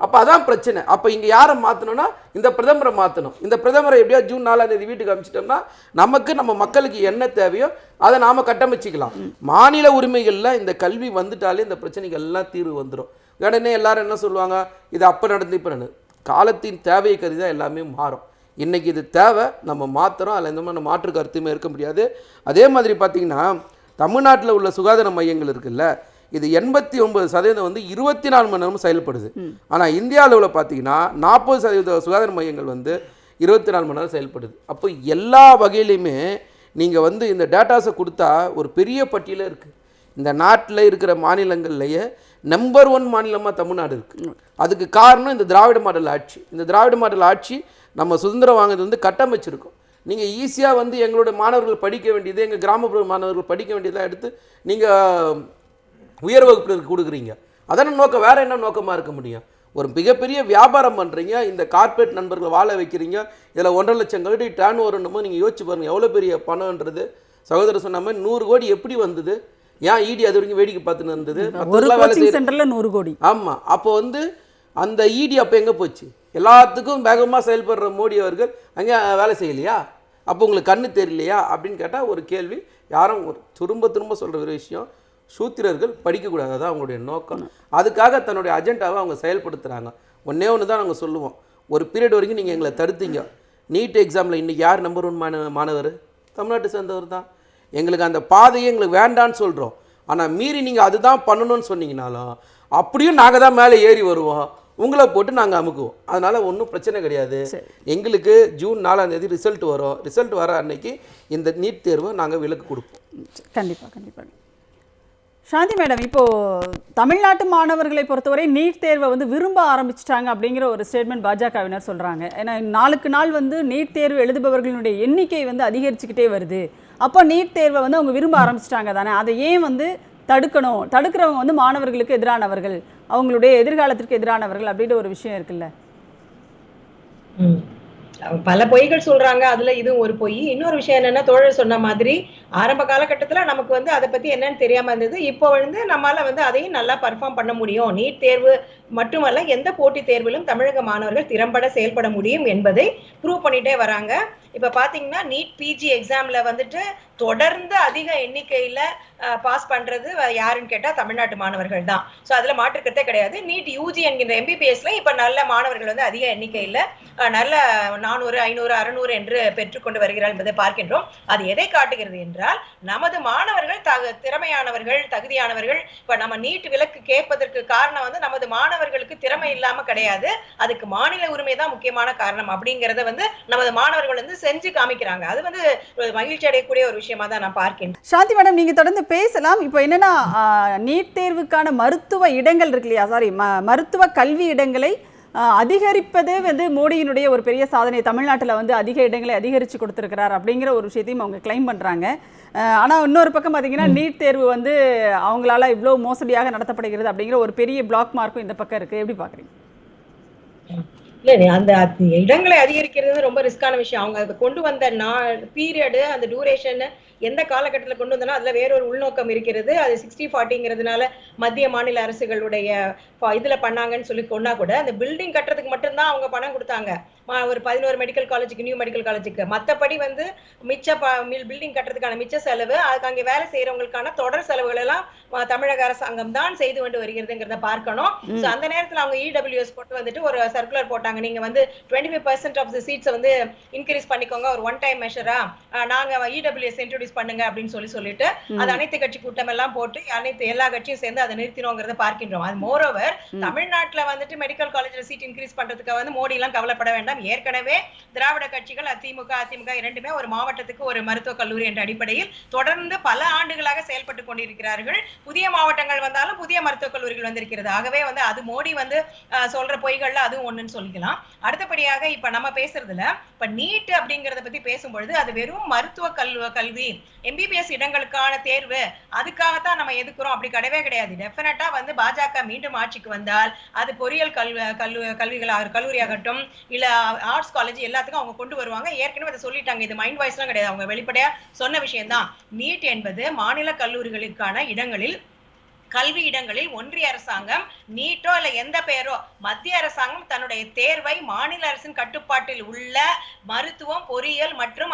அப்போ அதான் பிரச்சனை. அப்போ இங்கே யாரை மாற்றணும்னா இந்த பிரதமரை மாற்றணும். இந்த பிரதமரை எப்படியா ஜூன் 4ஆம் தேதி வீட்டுக்கு அனுப்பிச்சிட்டோம்னா நம்ம மக்களுக்கு என்ன தேவையோ அதை நாம் கட்டமைச்சிக்கலாம். மாநில உரிமைகளில் இந்த கல்வி வந்துட்டாலே இந்த பிரச்சனைகள் எல்லாம் தீர்வு வந்துடும். உடனே எல்லாரும் என்ன சொல்லுவாங்க, இது அப்போ நடந்து இப்போ நடந்து. காலத்தின் தேவையை கருதி தான் எல்லாமே மாறும். இன்றைக்கி இது தேவை, நம்ம மாற்றுறோம். அதில் எந்த மாதிரி மாற்று கருத்துமே இருக்க முடியாது. அதே மாதிரி பார்த்திங்கன்னா தமிழ்நாட்டில் உள்ள சுகாதார மையங்கள் இருக்குல்ல, இது 89% வந்து 24 மணி நேரமும் செயல்படுது. ஆனால் இந்திய அளவில் பார்த்தீங்கன்னா 40% சுகாதார மையங்கள் வந்து 24 மணி நேரம் செயல்படுது. அப்போ எல்லா வகையிலையுமே நீங்கள் இந்த டேட்டாஸை கொடுத்தா ஒரு பெரிய பட்டியலே இருக்குது. இந்த நாட்டில் இருக்கிற மாநிலங்கள்லேயே நம்பர் 1 மாநிலமாக தமிழ்நாடு இருக்குது. அதுக்கு காரணம் இந்த திராவிட மாடல் ஆட்சி. இந்த திராவிட மாடல் ஆட்சி நம்ம சுதந்திரம் வாங்குறது கட்டமைச்சிருக்கோம். நீங்கள் ஈஸியாக எங்களோட மாணவர்கள் படிக்க வேண்டியது, எங்கள் கிராமப்புற மாணவர்கள் படிக்க வேண்டியதெல்லாம் எடுத்து நீங்கள் உயர் வகுப்பினருக்கு கொடுக்குறீங்க. அதன நோக்கம் வேறு என்ன நோக்கமாக இருக்க முடியும்? ஒரு மிகப்பெரிய வியாபாரம் பண்ணுறீங்க, இந்த கார்ப்பரேட் நண்பர்களை வாழ வைக்கிறீங்க. இதில் 1.5 லட்சம் கோடி டர்ன் ஓவர்னுமோ நீங்கள் யோசிச்சு பாருங்கள் எவ்வளோ பெரிய பணம்ன்றது. சகோதரர் சொன்ன மாதிரி 100 கோடி எப்படி வந்தது? ஏன் இடி அது வரைக்கும் வேடிக்கை பார்த்துன்னு இருந்தது? 100 கோடி. ஆமாம். அப்போ அந்த இடி அப்போ எங்கே போச்சு? எல்லாத்துக்கும் வேகமாக செயல்படுற மோடி அவர்கள் அங்கே வேலை செய்யலையா? அப்போ உங்களுக்கு கண்ணு தெரியலையா அப்படின்னு கேட்டால் ஒரு கேள்வி. யாரும் திரும்ப சொல்கிற ஒரு விஷயம், சூத்திரர்கள் படிக்கக்கூடாது, அதான் அவங்களுடைய நோக்கம். அதுக்காக தன்னுடைய அஜெண்டாவை அவங்க செயல்படுத்துகிறாங்க. ஒன்று தான் நாங்கள் சொல்லுவோம், ஒரு பீரியட் வரைக்கும் நீங்கள் எங்களை தடுத்தீங்க. நீட் எக்ஸாமில் இன்றைக்கி யார் நம்பர் 1 மாணவர்? தமிழ்நாட்டை சேர்ந்தவர் தான். எங்களுக்கு அந்த பாதையை எங்களுக்கு வேண்டான்னு சொல்கிறோம். ஆனால் மீறி நீங்கள் அதுதான் பண்ணணும்னு சொன்னீங்கனாலும் அப்படியும் நாங்கள் தான் மேலே ஏறி வருவோம், உங்களை போட்டு நாங்கள் அமுக்குவோம். அதனால் ஒன்றும் பிரச்சனை கிடையாது. எங்களுக்கு ஜூன் 4ஆம் தேதி ரிசல்ட் வரும். ரிசல்ட் வர அன்னைக்கு இந்த நீட் தேர்வை நாங்கள் விலக்கு கொடுப்போம். கண்டிப்பாக. சாந்தி மேடம், இப்போது தமிழ்நாட்டு மாணவர்களை பொறுத்தவரை நீட் தேர்வை விரும்ப ஆரம்பிச்சிட்டாங்க அப்படிங்கிற ஒரு ஸ்டேட்மெண்ட் பாஜகவினர் சொல்கிறாங்க. ஏன்னா நாளுக்கு நாள் நீட் தேர்வு எழுதுபவர்களுடைய எண்ணிக்கை அதிகரிச்சுக்கிட்டே வருது. அப்போ நீட் தேர்வை அவங்க விரும்ப ஆரம்பிச்சிட்டாங்க தானே, அதை ஏன் தடுக்கணும்? தடுக்கிறவங்க மாணவர்களுக்கு எதிரானவர்கள், அவங்களுடைய எதிர்காலத்திற்கு எதிரானவர்கள் அப்படின்ற ஒரு விஷயம் இருக்குல்ல. பல பொய்கள் சொல்றாங்க, அதுல இதுவும் ஒரு பொய். இன்னொரு விஷயம் என்னன்னா, தோழர் சொன்ன மாதிரி ஆரம்ப காலகட்டத்துல நமக்கு அதை பத்தி என்னன்னு தெரியாம இருந்தது. இப்போ நம்மால அதையும் நல்லா பர்ஃபார்ம் பண்ண முடியும். நீட் தேர்வு மட்டுமல்ல, எந்த போட்டி தேர்விலும் தமிழக மாணவர்கள் திறம்பட செயல்பட முடியும் என்பதை ப்ரூவ் பண்ணிட்டே வராங்க. இப்ப பாத்தீங்கன்னா நீட் பிஜி எக்ஸாம்ல தொடர்ந்து அதிக எண்ணிக்கையில பாஸ் பண்றது யாருன்னு கேட்டா தமிழ்நாட்டு மாணவர்கள் தான். சோ அதுல மாற்றுக்கிறதே கிடையாது. நீட் யூஜி என்கின்ற எம்பிபிஎஸ்ல இப்ப நல்ல மாணவர்கள் அதிக எண்ணிக்கையில நல்ல 400, 500, 600 என்று பெற்றுக்கொண்டு வருகிறார் என்பதை பார்க்கின்றோம். அது எதை காட்டுகிறது என்றால், நமது மாணவர்கள் திறமையானவர்கள், தகுதியானவர்கள். இப்ப நம்ம நீட் விலக்கு கேட்பதற்கு காரணம் நமது மாணவர்களுக்கு திறமை இல்லாம கிடையாது, அதுக்கு மாநில உரிமை தான் முக்கியமான காரணம் அப்படிங்கறத நமது மாணவர்கள் செஞ்சு காமிக்கிறாங்க. அது மகிழ்ச்சி அடையக்கூடிய ஒரு விஷயமா தான் நான் பார்க்கிறேன். சாந்தி மேடம், நீங்க தொடர்ந்து பேசலாம். இப்போ என்னன்னா, நீட் தேர்வுக்கான மருத்துவ இடங்கள் இருக்கு இல்லையா, மருத்துவ கல்வி இடங்களை அதிகரிப்பதே மோடியினுடைய ஒரு பெரிய சாதனை. தமிழ்நாட்டில் அதிக இடங்களை அதிகரித்து கொடுத்துருக்கிறார் அப்படிங்கிற ஒரு விஷயத்தையும் அவங்க கிளைம் பண்ணுறாங்க. ஆனால் இன்னொரு பக்கம் பார்த்தீங்கன்னா, நீட் தேர்வு அவங்களால இவ்வளோ மோசடியாக நடத்தப்படுகிறது அப்படிங்கிற ஒரு பெரிய பிளாக் மார்க்கும் இந்த பக்கம் இருக்குது. எப்படி பார்க்குறீங்க? இல்ல, அந்த இடங்களை அதிகரிக்கிறது ரொம்ப ரிஸ்கான விஷயம். அவங்க அதை கொண்டு வந்த பீரியடு, அந்த டியூரேஷன் எந்த காலகட்டத்தில் கொண்டு வந்தனா அதுல வேறொரு உள்நோக்கம் இருக்கிறது. அது 60-40ங்கிறதுனால மத்திய மாநில அரசுகளுடைய இதுல பண்ணாங்கன்னு சொல்லி கொண்டா கூட, அந்த பில்டிங் கட்டுறதுக்கு மட்டும்தான் அவங்க பணம் கொடுத்தாங்க. ஒரு 11 மெடிக்கல் காலேஜுக்கு, நியூ மெடிக்கல் காலேஜுக்கு. மத்தபடி வந்து மிச்ச பில்டிங் கட்டுறதுக்கான மிச்ச செலவு, அதுக்கு அங்கே வேலை செய்யறவங்களுக்கான தொடர் செலவுகள் எல்லாம் தமிழக அரசாங்கம் தான் செய்து கொண்டு வருகிறதுங்கிறத பார்க்கணும். சோ அந்த நேரத்துல அவங்க இடபிள்யூஎஸ் போட்டு வந்துட்டு ஒரு சர்க்குலர் போட்டாங்க. நீங்க வந்து 25% ஆஃப் தி சீட்ஸ் வந்து இன்க்ரீஸ் பண்ணிக்கோங்க, ஒரு ஒன் டைம் மெஷரா நாங்க இடபிள்யூஎஸ் இன்ட்ரோடியூஸ் பண்ணுங்க அப்படின்னு சொல்லிட்டு அது அனைத்து கட்சி கூட்டம் எல்லாம் போட்டு எல்லா கட்சியும் சேர்ந்து அதை நிறுத்தினோங்கிறத பார்க்கின்றோம். அது மோரோவர் தமிழ்நாட்டுல வந்துட்டு மெடிக்கல் காலேஜ்ல சீட் இன்க்ரீஸ் பண்றதுக்கு வந்து மோடி எல்லாம் கவலைப்பட வேண்டாம். ஏற்கனவே திராவிட கட்சிகள் அதிமுக இரண்டுமே ஒரு மாவட்டத்துக்கு ஒரு மருத்துவக் கல்லூரி என்ற அடிப்படையில் தொடர்ந்து பல ஆண்டுகளாக செயல்பட்டு கொண்டிருக்கிறார்கள். புதிய மாவட்டங்கள் வந்தாலும் புதிய மருத்துவக் கல்லூரிகள் வந்திருக்கிறது. ஆகவே வந்து அது மோடி வந்து சொல்ற பொய்கள்ல அதுவும் ஒண்ணுன்னு சொல்லிக்கலாம். அடுத்தபடியாக இப்ப நம்ம பேசுறதுல இப்ப நீட் அப்படிங்கறத பத்தி பேசும்பொழுது அது வெறும் மருத்துவ கல்வி எம்பிபிஎஸ் இடங்களுக்கான தேர்வு, அதுக்காகத்தான் நம்ம எதுக்குறோம் அப்படி கிடையவே கிடையாது. டெஃபினட்டா வந்து பாஜக மீண்டும் ஆட்சிக்கு வந்தால் அது பொறியியல் கல்லூரியாகட்டும் இல்ல ஆர்ட்ஸ் காலேஜ் எல்லாத்துக்கும் அவங்க கொண்டு வருவாங்க. ஏற்கனவே அதை சொல்லிட்டாங்க. இது மைண்ட் வாய்ஸ் எல்லாம் கிடையாது, அவங்க வெளிப்படையா சொன்ன விஷயம் தான். நீட் என்பது மாநில கல்லூரிகளுக்கான இடங்களில் கல்வி இடங்களில் ஒன்றிய அரசாங்கம் நீட்டோ இல்ல எந்த பெயரோ மத்திய அரசாங்கம் தன்னுடைய தேர்வை மாநில அரசின் கட்டுப்பாட்டில் உள்ள மருத்துவம், பொறியியல் மற்றும்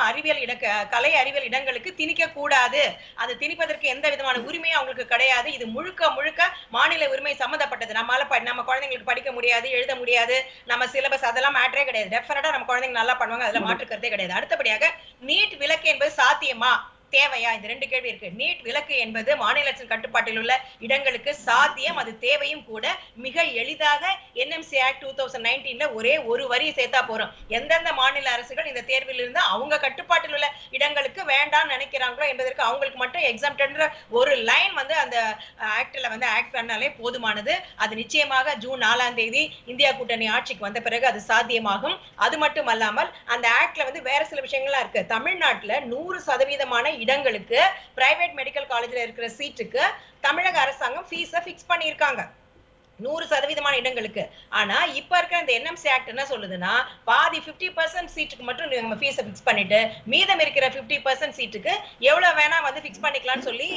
கலை அறிவியல் இடங்களுக்கு திணிக்க கூடாது. அது திணிப்பதற்கு எந்த விதமான உரிமையும் அவங்களுக்கு கிடையாது. இது முழுக்க முழுக்க மாநில உரிமை சம்பந்தப்பட்டது. நம்ம குழந்தைங்களுக்கு படிக்க முடியாது, எழுத முடியாது, நம்ம சிலபஸ் அதெல்லாம் மேட்டரே கிடையாது. டெஃபினட்டா நம்ம குழந்தைங்க நல்லா பண்ணுவாங்க, அதுல மாற்று கருத்தே கிடையாது. அடுத்தபடியாக நீட் விலக்கு என்பது சாத்தியமா தேவையா, இந்த ரெண்டு கேள்வி இருக்கு. நீட் விலக்கு என்பது மாநில அரசின் கட்டுப்பாட்டில் உள்ள இடங்களுக்கு சாத்தியம், அது தேவையும் கூட. மிக எளிதாக என்எம்சி ஆக்ட் 2019 ஒரே ஒரு வரி சேர்த்தா போறோம். எந்தெந்த மாநில அரசுகள் இந்த தேர்வில் இருந்து அவங்க கட்டுப்பாட்டில் உள்ள இடங்களுக்கு வேண்டாம் நினைக்கிறாங்களோ என்பதற்கு அவங்களுக்கு மட்டும் எக்ஸாம்டென்ற ஒரு லைன் வந்து அந்த ஆக்ட்ல வந்து ஆக்ட் பண்ணாலே போதுமானது. அது நிச்சயமாக ஜூன் 4ஆம் தேதி இந்தியா கூட்டணி ஆட்சிக்கு வந்த பிறகு அது சாத்தியமாகும். அது மட்டும் அல்லாமல் அந்த ஆக்ட்ல வந்து வேற சில விஷயங்கள்லாம் இருக்கு. தமிழ்நாட்டுல 100% இடங்களுக்கு பிரைவேட் மெடிக்கல் காலேஜ்ல இருக்கிற சீட்டுக்கு தமிழக அரசாங்கம் ஃபீஸை ஃபிக்ஸ் பண்ணியிருக்காங்க. 100% இடங்களுக்கு. ஆனா இப்ப இருக்கிற இந்த என்எம்சி ஆக்ட் என்ன சொல்லுதுன்னா, பாதி 50% சீட்டுக்கு மட்டும் நம்ம ஃபீஸை ஃபிக்ஸ் பண்ணிட்டு மீதம் இருக்கிற 50% சீட்டுக்கு எவ்வளவு வேணா வந்து ஃபிக்ஸ் பண்ணிக்கலாம்னு சொல்லி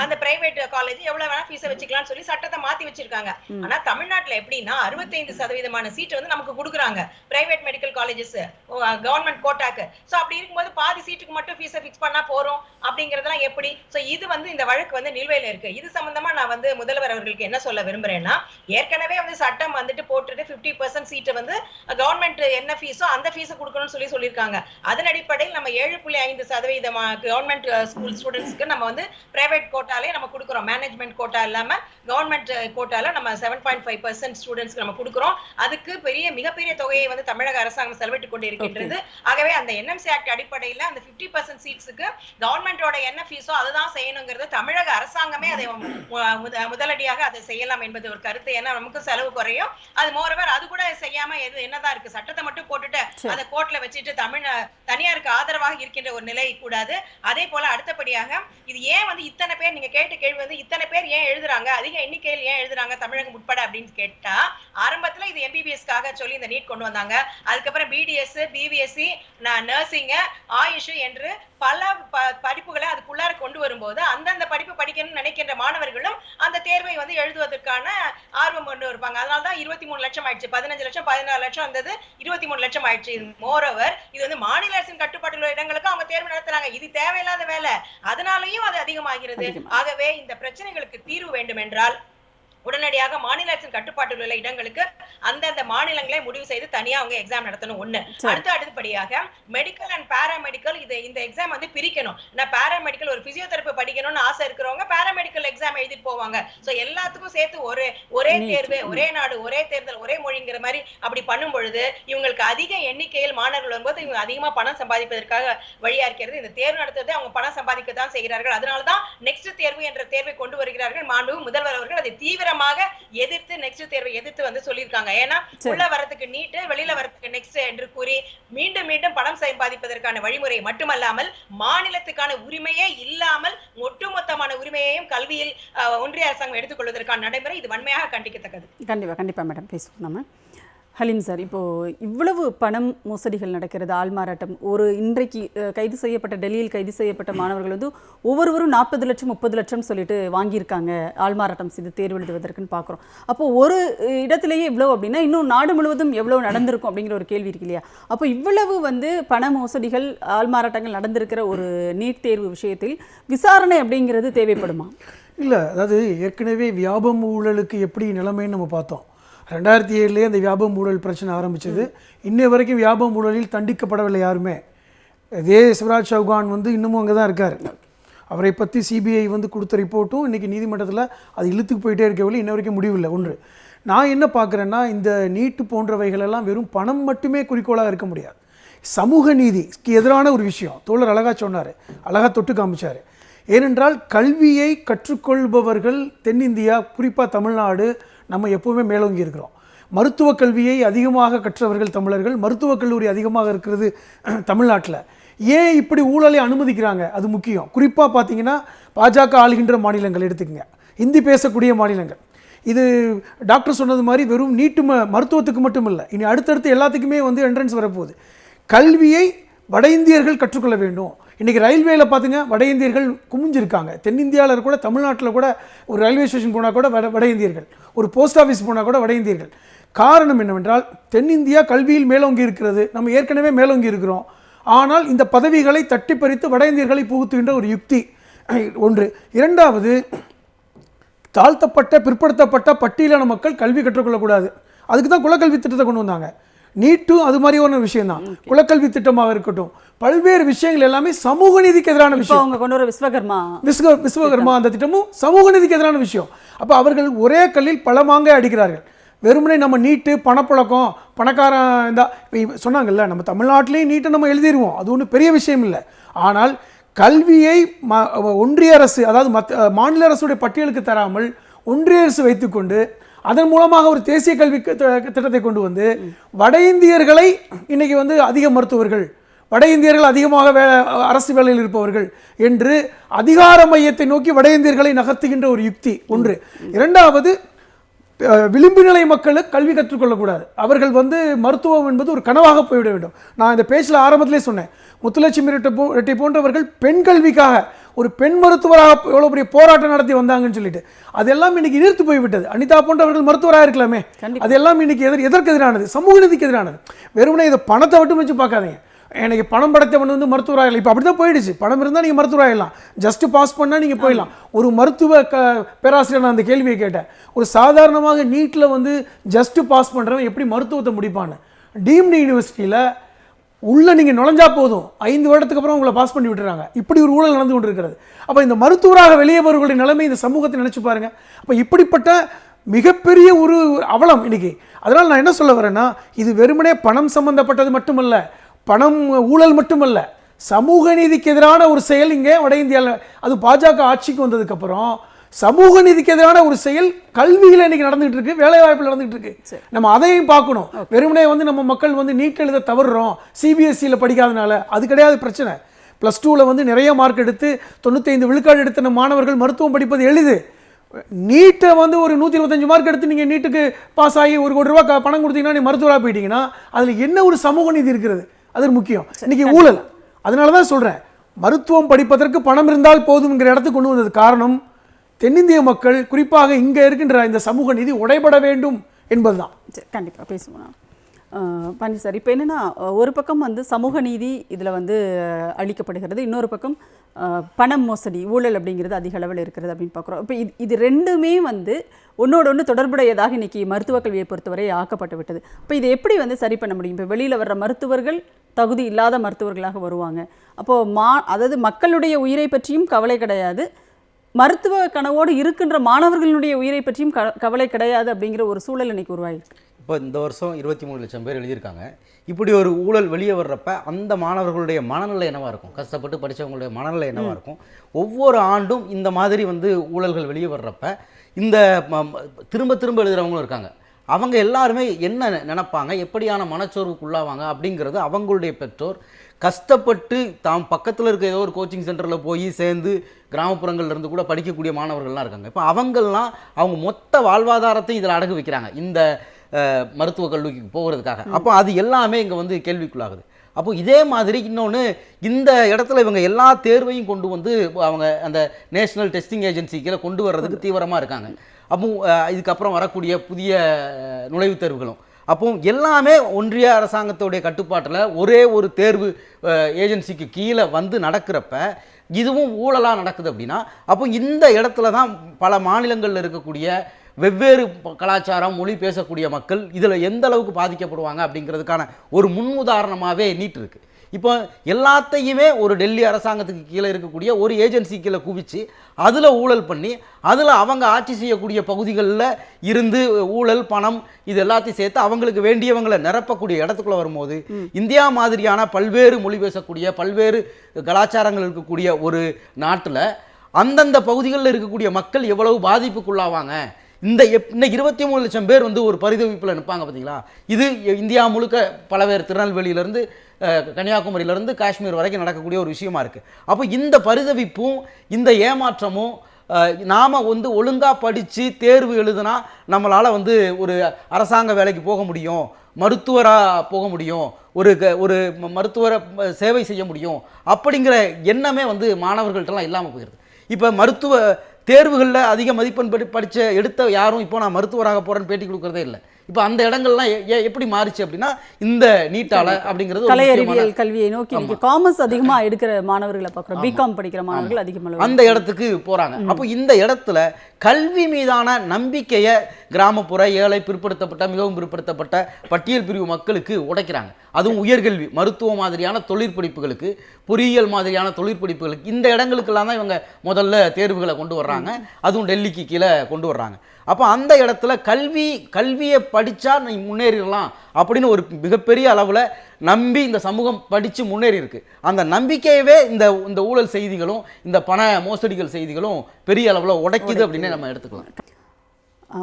அந்த பிரைவேட் காலேஜ் எவ்வளவு வேணா ஃபீஸை வச்சுக்கலாம்னு சொல்லி சட்டத்தை மாத்தி வச்சிருக்காங்க. ஆனா தமிழ்நாட்டுல எப்படின்னா 65% சீட் வந்து நமக்கு கொடுக்குறாங்க பிரைவேட் மெடிக்கல் காலேஜஸ் கவர்மெண்ட் கோட்டாக்கு. சோ அப்படி இருக்கும்போது பாதி சீட்டுக்கு மட்டும் ஃபீஸை ஃபிக்ஸ் பண்ணா போறோம் அப்படிங்கறதெல்லாம் எப்படி? சோ இது வந்து இந்த வழக்கு வந்து நிலுவையில இருக்கு. இது சம்பந்தமா நான் வந்து முதல்வர் அவர்களுக்கு என்ன சொல்ல விரும்புறேன்னா, ஏற்கனவே வந்து சட்டம் வந்துட்டு போட்டுட்டு 50% சீட்டை வந்து கவர்மெண்ட் என்ன ஃபீஸோ அந்த ஃபீஸை கொடுக்கணும்னு சொல்லியிருக்காங்க. அதன் அடிப்படையில் நம்ம 7.5% கவர்மெண்ட் ஸ்கூல் ஸ்டூடெண்ட்ஸ்க்கு நம்ம வந்து பிரைவேட் கோட்டாலே நம்ம கொடுக்குறோம். மேனேஜ்மெண்ட் கோட்டா இல்லாம கவர்மெண்ட் கோட்டால நம்ம 7.5% ஸ்டூடெண்ட்ஸ்க்கு நம்ம கொடுக்குறோம். அதுக்கு மிகப்பெரிய தொகையை வந்து தமிழக அரசாங்கம் செலவிட்டு கொண்டு இருக்கின்றது. ஆகவே அந்த என்எம்சி ஆக்ட் அடிப்படையில் அந்த 50% சீட்ஸுக்கு கவர்மெண்டோட என்ன ஃபீஸோ அதுதான் செய்யணுங்கிறது தமிழக அரசாங்கமே அதை முதலடியாக அதை செய்யலாம் என்பது ஒரு கருத்து. ஏன்னா நமக்கு செலவு குறையும். அது மோரோவர் அது கூட செய்யாம என்னதான் இருக்கு, சட்டத்தை மட்டும் போட்டுட்டு அதை கோர்ட்ல வச்சுட்டு தனியாருக்கு ஆதரவாக இருக்கின்ற ஒரு நிலை கூடாது. அதே போல அடுத்தபடியாக இது ஏன் வந்து இத்தனை பேர், நீங்க கேட்ட கேள்வி வந்து இத்தனை பேர் ஏன் எழுதுறாங்க, அதிக எண்ணிக்கையில் ஏன் எழுதுறாங்க தமிழகம் உட்பட அப்படின்னு கேட்டா, ஆரம்பத்துல இது எம்பிபிஎஸ்க்காக சொல்லி இந்த நீட் கொண்டு வந்தாங்க. அதுக்கப்புறம் பிடிஎஸ், பிவிஎஸ்சி, நர்சிங், ஆயுஷ் என்று பல படிப்புகளை அதுக்குள்ளார கொண்டு வரும்போது அந்தந்த படிப்பு படிக்கணும்னு நினைக்கின்ற மாணவர்களும் அந்த தேர்வை வந்து எழுதுவதற்கான ஆர்வம் கொண்டு இருப்பாங்க. அதனாலதான் 23 லட்சம் ஆயிடுச்சு. 15 லட்சம் 14 லட்சம் வந்தது, 23 லட்சம் ஆயிடுச்சு. மோரோவர் இது வந்து மாநில அரசின் கட்டுப்பாட்டில் உள்ள இடங்களுக்கு அவங்க தேர்வு நடத்துறாங்க. இது தேவையில்லாத வேலை, அதனாலயும் அது அதிகமாகிறது. ஆகவே இந்த பிரச்சனைகளுக்கு தீர்வு வேண்டும் என்றால் உடனடியாக மாநில அரசின் கட்டுப்பாட்டில் உள்ள இடங்களுக்கு அந்தந்த மாநிலங்களே முடிவு செய்து தனியா அவங்க எக்ஸாம் நடத்தணும். ஒண்ணு. அடுத்தபடியாக மெடிக்கல் அண்ட் பாராமெடிக்கல் இந்த எக்ஸாம் வந்து பிரிக்கணும். பாராமெடிக்கல் ஒரு பிசியோதெரபி படிக்கணும்னு ஆசை இருக்கிறவங்க பாராமெடிக்கல் எக்ஸாம் எழுதிட்டு போவாங்க. சோ எல்லாத்துக்கும் சேர்த்து ஒரே தேர்வு, ஒரே நாடு, ஒரே தேர்தல், ஒரே மொழிங்கிற மாதிரி அப்படி பண்ணும் பொழுது இவங்களுக்கு அதிக எண்ணிக்கையில் மாணவர்கள் வரும்போது இவங்க அதிகமா பணம் சம்பாதிப்பதற்காக வழியா இருக்கிறது. இந்த தேர்வு நடத்துறதை அவங்க பணம் சம்பாதிக்கத்தான் செய்கிறார்கள். அதனாலதான் நெக்ஸ்ட் தேர்வு என்ற தேர்வை கொண்டு வருகிறார்கள். மாண்புமிகு முதல்வர் அவர்கள் அதை தீவிர எதிர்த்து நெக்ஸ்ட் தேர்வை எதிர்த்து வந்து சொல்லியிருக்காங்க. ஏன்னா உள்ள வரதுக்கு நீட், வெளியில வரதுக்கு நெக்ஸ்ட் என்று கூறி மீண்டும் மீண்டும் பணம் சம்பாதிப்பதற்கான வழிமுறை மட்டுமல்லாமல் மாநிலத்துக்கான உரிமையே இல்லாமல் ஒட்டுமொத்தமான உரிமையையும் கல்வியில் ஒன்றிய அரசாங்கம் எடுத்துக்கொள்வதற்கான நடைமுறை இது வன்மையாக கண்டிக்கத்தக்கது. கண்டிப்பா மேடம் பேசுவோம். நம்ம ஹலீம் சார், இப்போது இவ்வளவு பணம் மோசடிகள் நடக்கிறது, ஆள்மாறாட்டம். ஒரு இன்றைக்கு கைது செய்யப்பட்ட, டெல்லியில் கைது செய்யப்பட்ட மாணவர்கள் வந்து ஒவ்வொருவரும் 40 லட்சம் 30 லட்சம் சொல்லிட்டு வாங்கியிருக்காங்க ஆள்மாறாட்டம் செய்து தேர்வு எழுதுவதற்குன்னு பார்க்குறோம். அப்போது ஒரு இடத்துலையே இவ்வளோ அப்படின்னா இன்னும் நாடு முழுவதும் எவ்வளோ நடந்திருக்கும் அப்படிங்கிற ஒரு கேள்வி இருக்கு இல்லையா? அப்போ இவ்வளவு வந்து பண மோசடிகள், ஆள்மாறாட்டங்கள் நடந்திருக்கிற ஒரு நீட் தேர்வு விஷயத்தில் விசாரணை அப்படிங்கிறது தேவைப்படுமா? இல்லை, அதாவது ஏற்கனவே வியாபம் ஊழலுக்கு எப்படி நிலைமைன்னு நம்ம பார்த்தோம். 2007 அந்த வியாபம் ஊழல் பிரச்சனை ஆரம்பித்தது. இன்னை வரைக்கும் வியாபம் ஊழலில் தண்டிக்கப்படவில்லை யாருமே. இதே சிவராஜ் சௌகான் வந்து இன்னமும் அங்கே தான் இருக்கார். அவரை பற்றி சிபிஐ வந்து கொடுத்த ரிப்போர்ட்டும் இன்றைக்கி நீதிமன்றத்தில் அது இழுத்துக்கு போயிட்டே இருக்கவில்லை, இன்ன வரைக்கும் முடிவில்லை. ஒன்று நான் என்ன பார்க்குறேன்னா, இந்த நீட்டு போன்றவைகளெல்லாம் வெறும் பணம் மட்டுமே குறிக்கோளாக இருக்க முடியாது. சமூக நீதிக்கு எதிரான ஒரு விஷயம் தோழர் அழகாக சொன்னார், அழகாக தொட்டு காமிச்சார். ஏனென்றால் கல்வியை கற்றுக்கொள்பவர்கள் தென்னிந்தியா, குறிப்பாக தமிழ்நாடு, நம்ம எப்போவுமே மேலோங்கி இருக்கிறோம். மருத்துவக் கல்வியை அதிகமாக கற்றவர்கள் தமிழர்கள், மருத்துவக் கல்லூரி அதிகமாக இருக்கிறது தமிழ்நாட்டில். ஏன் இப்படி ஊழலை அனுமதிக்கிறாங்க? அது முக்கியம். குறிப்பாக பார்த்தீங்கன்னா பாஜக ஆளுகின்ற மாநிலங்கள் எடுத்துக்கங்க, ஹிந்தி பேசக்கூடிய மாநிலங்கள். இது டாக்டர் சொன்னது மாதிரி வெறும் நீட்டு மருத்துவத்துக்கு மட்டும் இல்லை, இனி அடுத்தடுத்து எல்லாத்துக்குமே வந்து என்ட்ரன்ஸ் வரப்போகுது. கல்வியை வட இந்தியர்கள் கற்றுக்கொள்ள வேண்டும். இன்றைக்கி ரயில்வேயில் பார்த்துங்க, வட இந்தியர்கள் குமிஞ்சிருக்காங்க. தென்னிந்தியாவில் கூட, தமிழ்நாட்டில் கூட ஒரு ரயில்வே ஸ்டேஷன் போனால் கூட வட இந்தியர்கள், ஒரு போஸ்ட் ஆஃபீஸ் போனால் கூட வட இந்தியர்கள். காரணம் என்னவென்றால் தென்னிந்தியா கல்வியில் மேலோங்கி இருக்கிறது, நம்ம ஏற்கனவே மேலோங்கி இருக்கிறோம். ஆனால் இந்த பதவிகளை தட்டி பறித்து வட இந்தியர்களை புகுத்துகின்ற ஒரு யுக்தி ஒன்று. இரண்டாவது, தாழ்த்தப்பட்ட பிற்படுத்தப்பட்ட பட்டியலான மக்கள் கல்வி கற்றுக்கொள்ளக்கூடாது. அதுக்கு தான் குலக்கல்வி திட்டத்தை கொண்டு வந்தாங்க. நீட்டும் அது மாதிரி ஒரு விஷயம் தான். குலக்கல்வி திட்டமாக இருக்கட்டும், பல்வேறு விஷயங்கள் எல்லாமே சமூக நீதிக்கு எதிரான விஷயம். அவங்க கொண்டு வர விஸ்வகர்மா அந்த திட்டமும் சமூக நீதிக்கு எதிரான விஷயம். அப்போ அவர்கள் ஒரே கல்லில் பல மாங்காய் அடிக்கிறார்கள். வெறுமனே நம்ம நீட்டு பணப்புழக்கம் பணக்காரன் இந்த சொன்னாங்கல்ல, நம்ம தமிழ்நாட்டிலேயும் நீட்டை நம்ம எழுதிடுவோம், அது ஒன்றும் பெரிய விஷயம் இல்லை. ஆனால் கல்வியை ஒன்றிய அரசு, அதாவது மாநில அரசுடைய பட்டியலுக்கு தராமல் ஒன்றிய அரசு வைத்துக்கொண்டு அதன் மூலமாக ஒரு தேசிய கல்வி திட்டத்தை கொண்டு வந்து வட இந்தியர்களை இன்னைக்கு வந்து அதிக மருத்துவர்கள், வட இந்தியர்கள் அதிகமாக அரசு வேலையில் இருப்பவர்கள் என்று அதிகார மையத்தை நோக்கி வட இந்தியர்களை நகர்த்துகின்ற ஒரு யுக்தி ஒன்று. இரண்டாவது, விளிம்பு நிலை மக்களுக்கு கல்வி கற்றுக்கொள்ளக்கூடாது. அவர்கள் வந்து மருத்துவம் என்பது ஒரு கனவாக போய்விட வேண்டும். நான் இந்த பேச்சில் ஆரம்பத்திலே சொன்னேன், முத்துலட்சுமி ரெட்டி போன்றவர்கள் பெண் கல்விக்காக ஒரு பெண் மருத்துவராக எவ்வளோ பெரிய போராட்டம் நடத்தி வந்தாங்கன்னு சொல்லிட்டு அதெல்லாம் இன்னைக்கு நீர்த்து போய்விட்டது. அனிதா போன்றவர்கள் மருத்துவராக இருக்கலாமே, அதெல்லாம் இன்னைக்கு எதற்கு எதிரானது? சமூக நீதிக்கு எதிரானது. வெறுமனே இதை பணத்தை மட்டும் வச்சு பார்க்காதீங்க. எனக்கு பணம் படைத்தவன் வந்து மருத்துவராகலாம், இப்போ அப்படி தான் போயிடுச்சு. பணம் இருந்தால் நீங்கள் மருத்துவராகலாம், ஜஸ்ட் பாஸ் பண்ணால் நீங்கள் போயிடலாம். ஒரு மருத்துவ பேராசிரியர் நான் அந்த கேள்வியை கேட்டேன், ஒரு சாதாரணமாக நீட்டில் வந்து ஜஸ்ட் பாஸ் பண்ணுறவன் எப்படி மருத்துவத்தை முடிப்பான்னு. டீம்டு யூனிவர்சிட்டியில் உள்ளே நீங்கள் நுழைஞ்சா போதும், 5 வருடத்துக்கு அப்புறம் உங்களை பாஸ் பண்ணி விட்டுறாங்க. இப்படி ஒரு ஊழல் நடந்து கொண்டு இருக்கிறது. அப்போ இந்த மருத்துவராக வெளியே வருவர்களுடைய நிலைமை இந்த சமூகத்தை நினச்சி பாருங்கள். அப்போ இப்படிப்பட்ட மிகப்பெரிய ஒரு அவலம் இன்னைக்கு. அதனால் நான் என்ன சொல்ல வரேன்னா, இது வெறுமனே பணம் சம்பந்தப்பட்டது மட்டுமல்ல, பணம் ஊழல் மட்டுமல்ல, சமூக நீதிக்கு எதிரான ஒரு செயல் இங்கே வட இந்தியாவில், அது பாஜக ஆட்சிக்கு வந்ததுக்கப்புறம் சமூக நீதிக்கு எதிரான ஒரு செயல் கல்வியில் இன்னைக்கு நடந்துகிட்டு இருக்கு, வேலை வாய்ப்பில் நடந்துகிட்டு இருக்கு. நம்ம அதையும் பார்க்கணும். வெறுமனே வந்து நம்ம மக்கள் வந்து நீட் எழுத தவறுறோம் சிபிஎஸ்சியில் படிக்காதனால, அது கிடையாது பிரச்சனை. +2ல் வந்து நிறைய மார்க் எடுத்து 95 விழுக்காடு எடுத்த நம்ம மாணவர்கள் மருத்துவம் படிப்பது எளிது. நீட்டை வந்து ஒரு 125 மார்க் எடுத்து நீங்கள் நீட்டுக்கு பாஸ் ஆகி ₹1 கோடி பணம் கொடுத்தீங்கன்னா நீ மருத்துவராக போயிட்டீங்கன்னா அதில் என்ன ஒரு சமூக நீதி இருக்கிறது? அது முக்கியம். இன்னைக்கு ஊழல். அதனால தான் சொல்கிறேன், மருத்துவம் படிப்பதற்கு பணம் இருந்தால் போதும்ங்கிற இடத்துக்கு கொண்டு வந்தது காரணம் தென்னிந்திய மக்கள், குறிப்பாக இங்கே இருக்கின்ற இந்த சமூக நீதி உடைபட வேண்டும் என்பதுதான். கண்டிப்பாக பேசுவோம். பஞ்சு சார், இப்போ என்னென்னா, ஒரு பக்கம் வந்து சமூக நீதி இதில் வந்து அளிக்கப்படுகிறது, இன்னொரு பக்கம் பணம் மோசடி ஊழல் அப்படிங்கிறது அதிக அளவில் இருக்கிறது அப்படின்னு பார்க்குறோம். இப்போ இது ரெண்டுமே வந்து ஒன்றோட ஒன்று தொடர்புடையதாக இன்றைக்கி மருத்துவக் கல்வியை பொறுத்தவரை ஆக்கப்பட்டு விட்டது. இப்போ இதை எப்படி வந்து சரி பண்ண முடியும்? இப்போ வெளியில் வர்ற மருத்துவர்கள் தகுதி இல்லாத மருத்துவர்களாக வருவாங்க. அப்போது அதாவது மக்களுடைய உயிரை பற்றியும் கவலை கிடையாது, மருத்துவ கனவோடு இருக்கின்ற மாணவர்களுடைய உயிரை பற்றியும் கவலை கிடையாது அப்படிங்கிற ஒரு சூழல் இன்னைக்கு உருவாயிருக்கு. இப்போ இந்த வருஷம் 23 லட்சம் பேர் எழுதியிருக்காங்க. இப்படி ஒரு ஊழல் வெளியே வர்றப்ப அந்த மாணவர்களுடைய மனநிலை என்னவாக இருக்கும்? கஷ்டப்பட்டு படித்தவங்களுடைய மனநிலை என்னவாக இருக்கும்? ஒவ்வொரு ஆண்டும் இந்த மாதிரி வந்து ஊழல்கள் வெளியே வர்றப்ப இந்த திரும்ப திரும்ப எழுதுகிறவங்களும் இருக்காங்க. அவங்க எல்லாருமே என்ன நினைப்பாங்க, எப்படியான மனச்சோர்வுக்குள்ளாவாங்க அப்படிங்கிறது அவங்களுடைய பெற்றோர் கஷ்டப்பட்டு தாம் பக்கத்தில் இருக்க ஏதோ ஒரு கோச்சிங் சென்டரில் போய் சேர்ந்து கிராமப்புறங்கள்லேருந்து கூட படிக்கக்கூடிய மாணவர்கள்லாம் இருக்காங்க. இப்போ அவங்கள்லாம் அவங்க மொத்த வாழ்வாதாரத்தை இதில் அடகு வைக்கிறாங்க. இந்த மருத்துவக் கல்லூரிக்கு போகிறதுக்காக. அப்போ அது எல்லாமே இங்கே வந்து கேள்விக்குள்ளாகுது. அப்போ இதே மாதிரி இன்னொன்று, இந்த இடத்துல இவங்க எல்லா தேர்வையும் கொண்டு வந்து அவங்க அந்த நேஷனல் டெஸ்டிங் ஏஜென்சிகளை கொண்டு வர்றதுக்கு தீவிரமாக இருக்காங்க. அப்போ இதுக்கப்புறம் வரக்கூடிய புதிய நுழைவுத் தேர்வுகளும் அப்போ எல்லாமே ஒன்றிய அரசாங்கத்துடைய கட்டுப்பாட்டில் ஒரே ஒரு தேர்வு ஏஜென்சிக்கு கீழே வந்து நடக்கிறப்ப இதுவும் ஊழலாக நடக்குது அப்படின்னா, அப்போ இந்த இடத்துல தான் பல மாநிலங்களில் இருக்கக்கூடிய வெவ்வேறு கலாச்சாரம் மொழி பேசக்கூடிய மக்கள் இதில் எந்த அளவுக்கு பாதிக்கப்படுவாங்க அப்படிங்கிறதுக்கான ஒரு முன்னுதாரணமாகவே நீட் இருக்குது. இப்போ எல்லாத்தையுமே ஒரு டெல்லி அரசாங்கத்துக்கு கீழே இருக்கக்கூடிய ஒரு ஏஜென்சி கீழே குவிச்சு அதில் ஊழல் பண்ணி அதில் அவங்க ஆட்சி செய்யக்கூடிய பகுதிகளில் இருந்து ஊழல் பணம் இது எல்லாத்தையும் சேர்த்து அவங்களுக்கு வேண்டியவங்களை நிரப்பக்கூடிய இடத்துக்குள்ளே வரும்போது இந்தியா மாதிரியான பல்வேறு மொழி பேசக்கூடிய பல்வேறு கலாச்சாரங்கள் இருக்கக்கூடிய ஒரு நாட்டில் அந்தந்த பகுதிகளில் இருக்கக்கூடிய மக்கள் எவ்வளவு பாதிப்புக்குள்ளாவாங்க. இன்னைக்கு 23 லட்சம் பேர் வந்து ஒரு பரிதவிப்பில் நிற்பாங்க பார்த்தீங்களா. இது இந்தியா முழுக்க பலவேறு திருநெல்வேலியிலேருந்து கன்னியாகுமரியிலேருந்து காஷ்மீர் வரைக்கும் நடக்கக்கூடிய ஒரு விஷயமா இருக்குது. அப்போ இந்த பரிதவிப்பும் இந்த ஏமாற்றமும் நாம் வந்து ஒழுங்காக படித்து தேர்வு எழுதுனா நம்மளால் வந்து ஒரு அரசாங்க வேலைக்கு போக முடியும், மருத்துவராக போக முடியும், ஒரு மருத்துவரை சேவை செய்ய முடியும் அப்படிங்கிற எண்ணமே வந்து மாணவர்கள்ட்டெல்லாம் இல்லாமல் போயிடுது. இப்போ மருத்துவ தேர்வுகளில் அதிக மதிப்பெண் எடுத்த யாரும் இப்போ நான் மருத்துவராக போகிறேன்னு பேட்டி கொடுக்குறதே இல்லை. இப்போ அந்த இடங்கள்லாம் எப்படி மாறிச்சு அப்படின்னா இந்த நீட்டால அப்படிங்கிறது கலை அறிவியல் கல்வியை நோக்கி இன்னைக்கு காமர்ஸ் அதிகமாக எடுக்கிற மாணவர்களை பார்க்குறோம், பிகாம் படிக்கிற மாணவர்கள் அதிகமாக அந்த இடத்துக்கு போகிறாங்க. அப்போ இந்த இடத்துல கல்வி மீதான நம்பிக்கையை கிராமப்புற ஏழை பிற்படுத்தப்பட்ட மிகவும் பிற்படுத்தப்பட்ட பட்டியல் பிரிவு மக்களுக்கு உடைக்கிறாங்க. அதுவும் உயர்கல்வி மருத்துவ மாதிரியான தொழிற்படிப்புகளுக்கு பொறியியல் மாதிரியான தொழிற்படிப்புகளுக்கு இந்த இடங்களுக்கெல்லாம் தான் இவங்க முதல்ல தேர்வுகளை கொண்டு வர்றாங்க. அதுவும் டெல்லிக்கு கீழே கொண்டு வர்றாங்க. அப்போ அந்த இடத்துல கல்வியை படித்தா நீ முன்னேறிடலாம் அப்படின்னு ஒரு மிகப்பெரிய அளவில் நம்பி இந்த சமூகம் படித்து முன்னேறி இருக்கு. அந்த நம்பிக்கையவே இந்த ஊழல் செய்திகளும் இந்த பண மோசடிகள் செய்திகளும் பெரிய அளவில் உடைக்குது அப்படின்னு நம்ம எடுத்துக்கலாம்.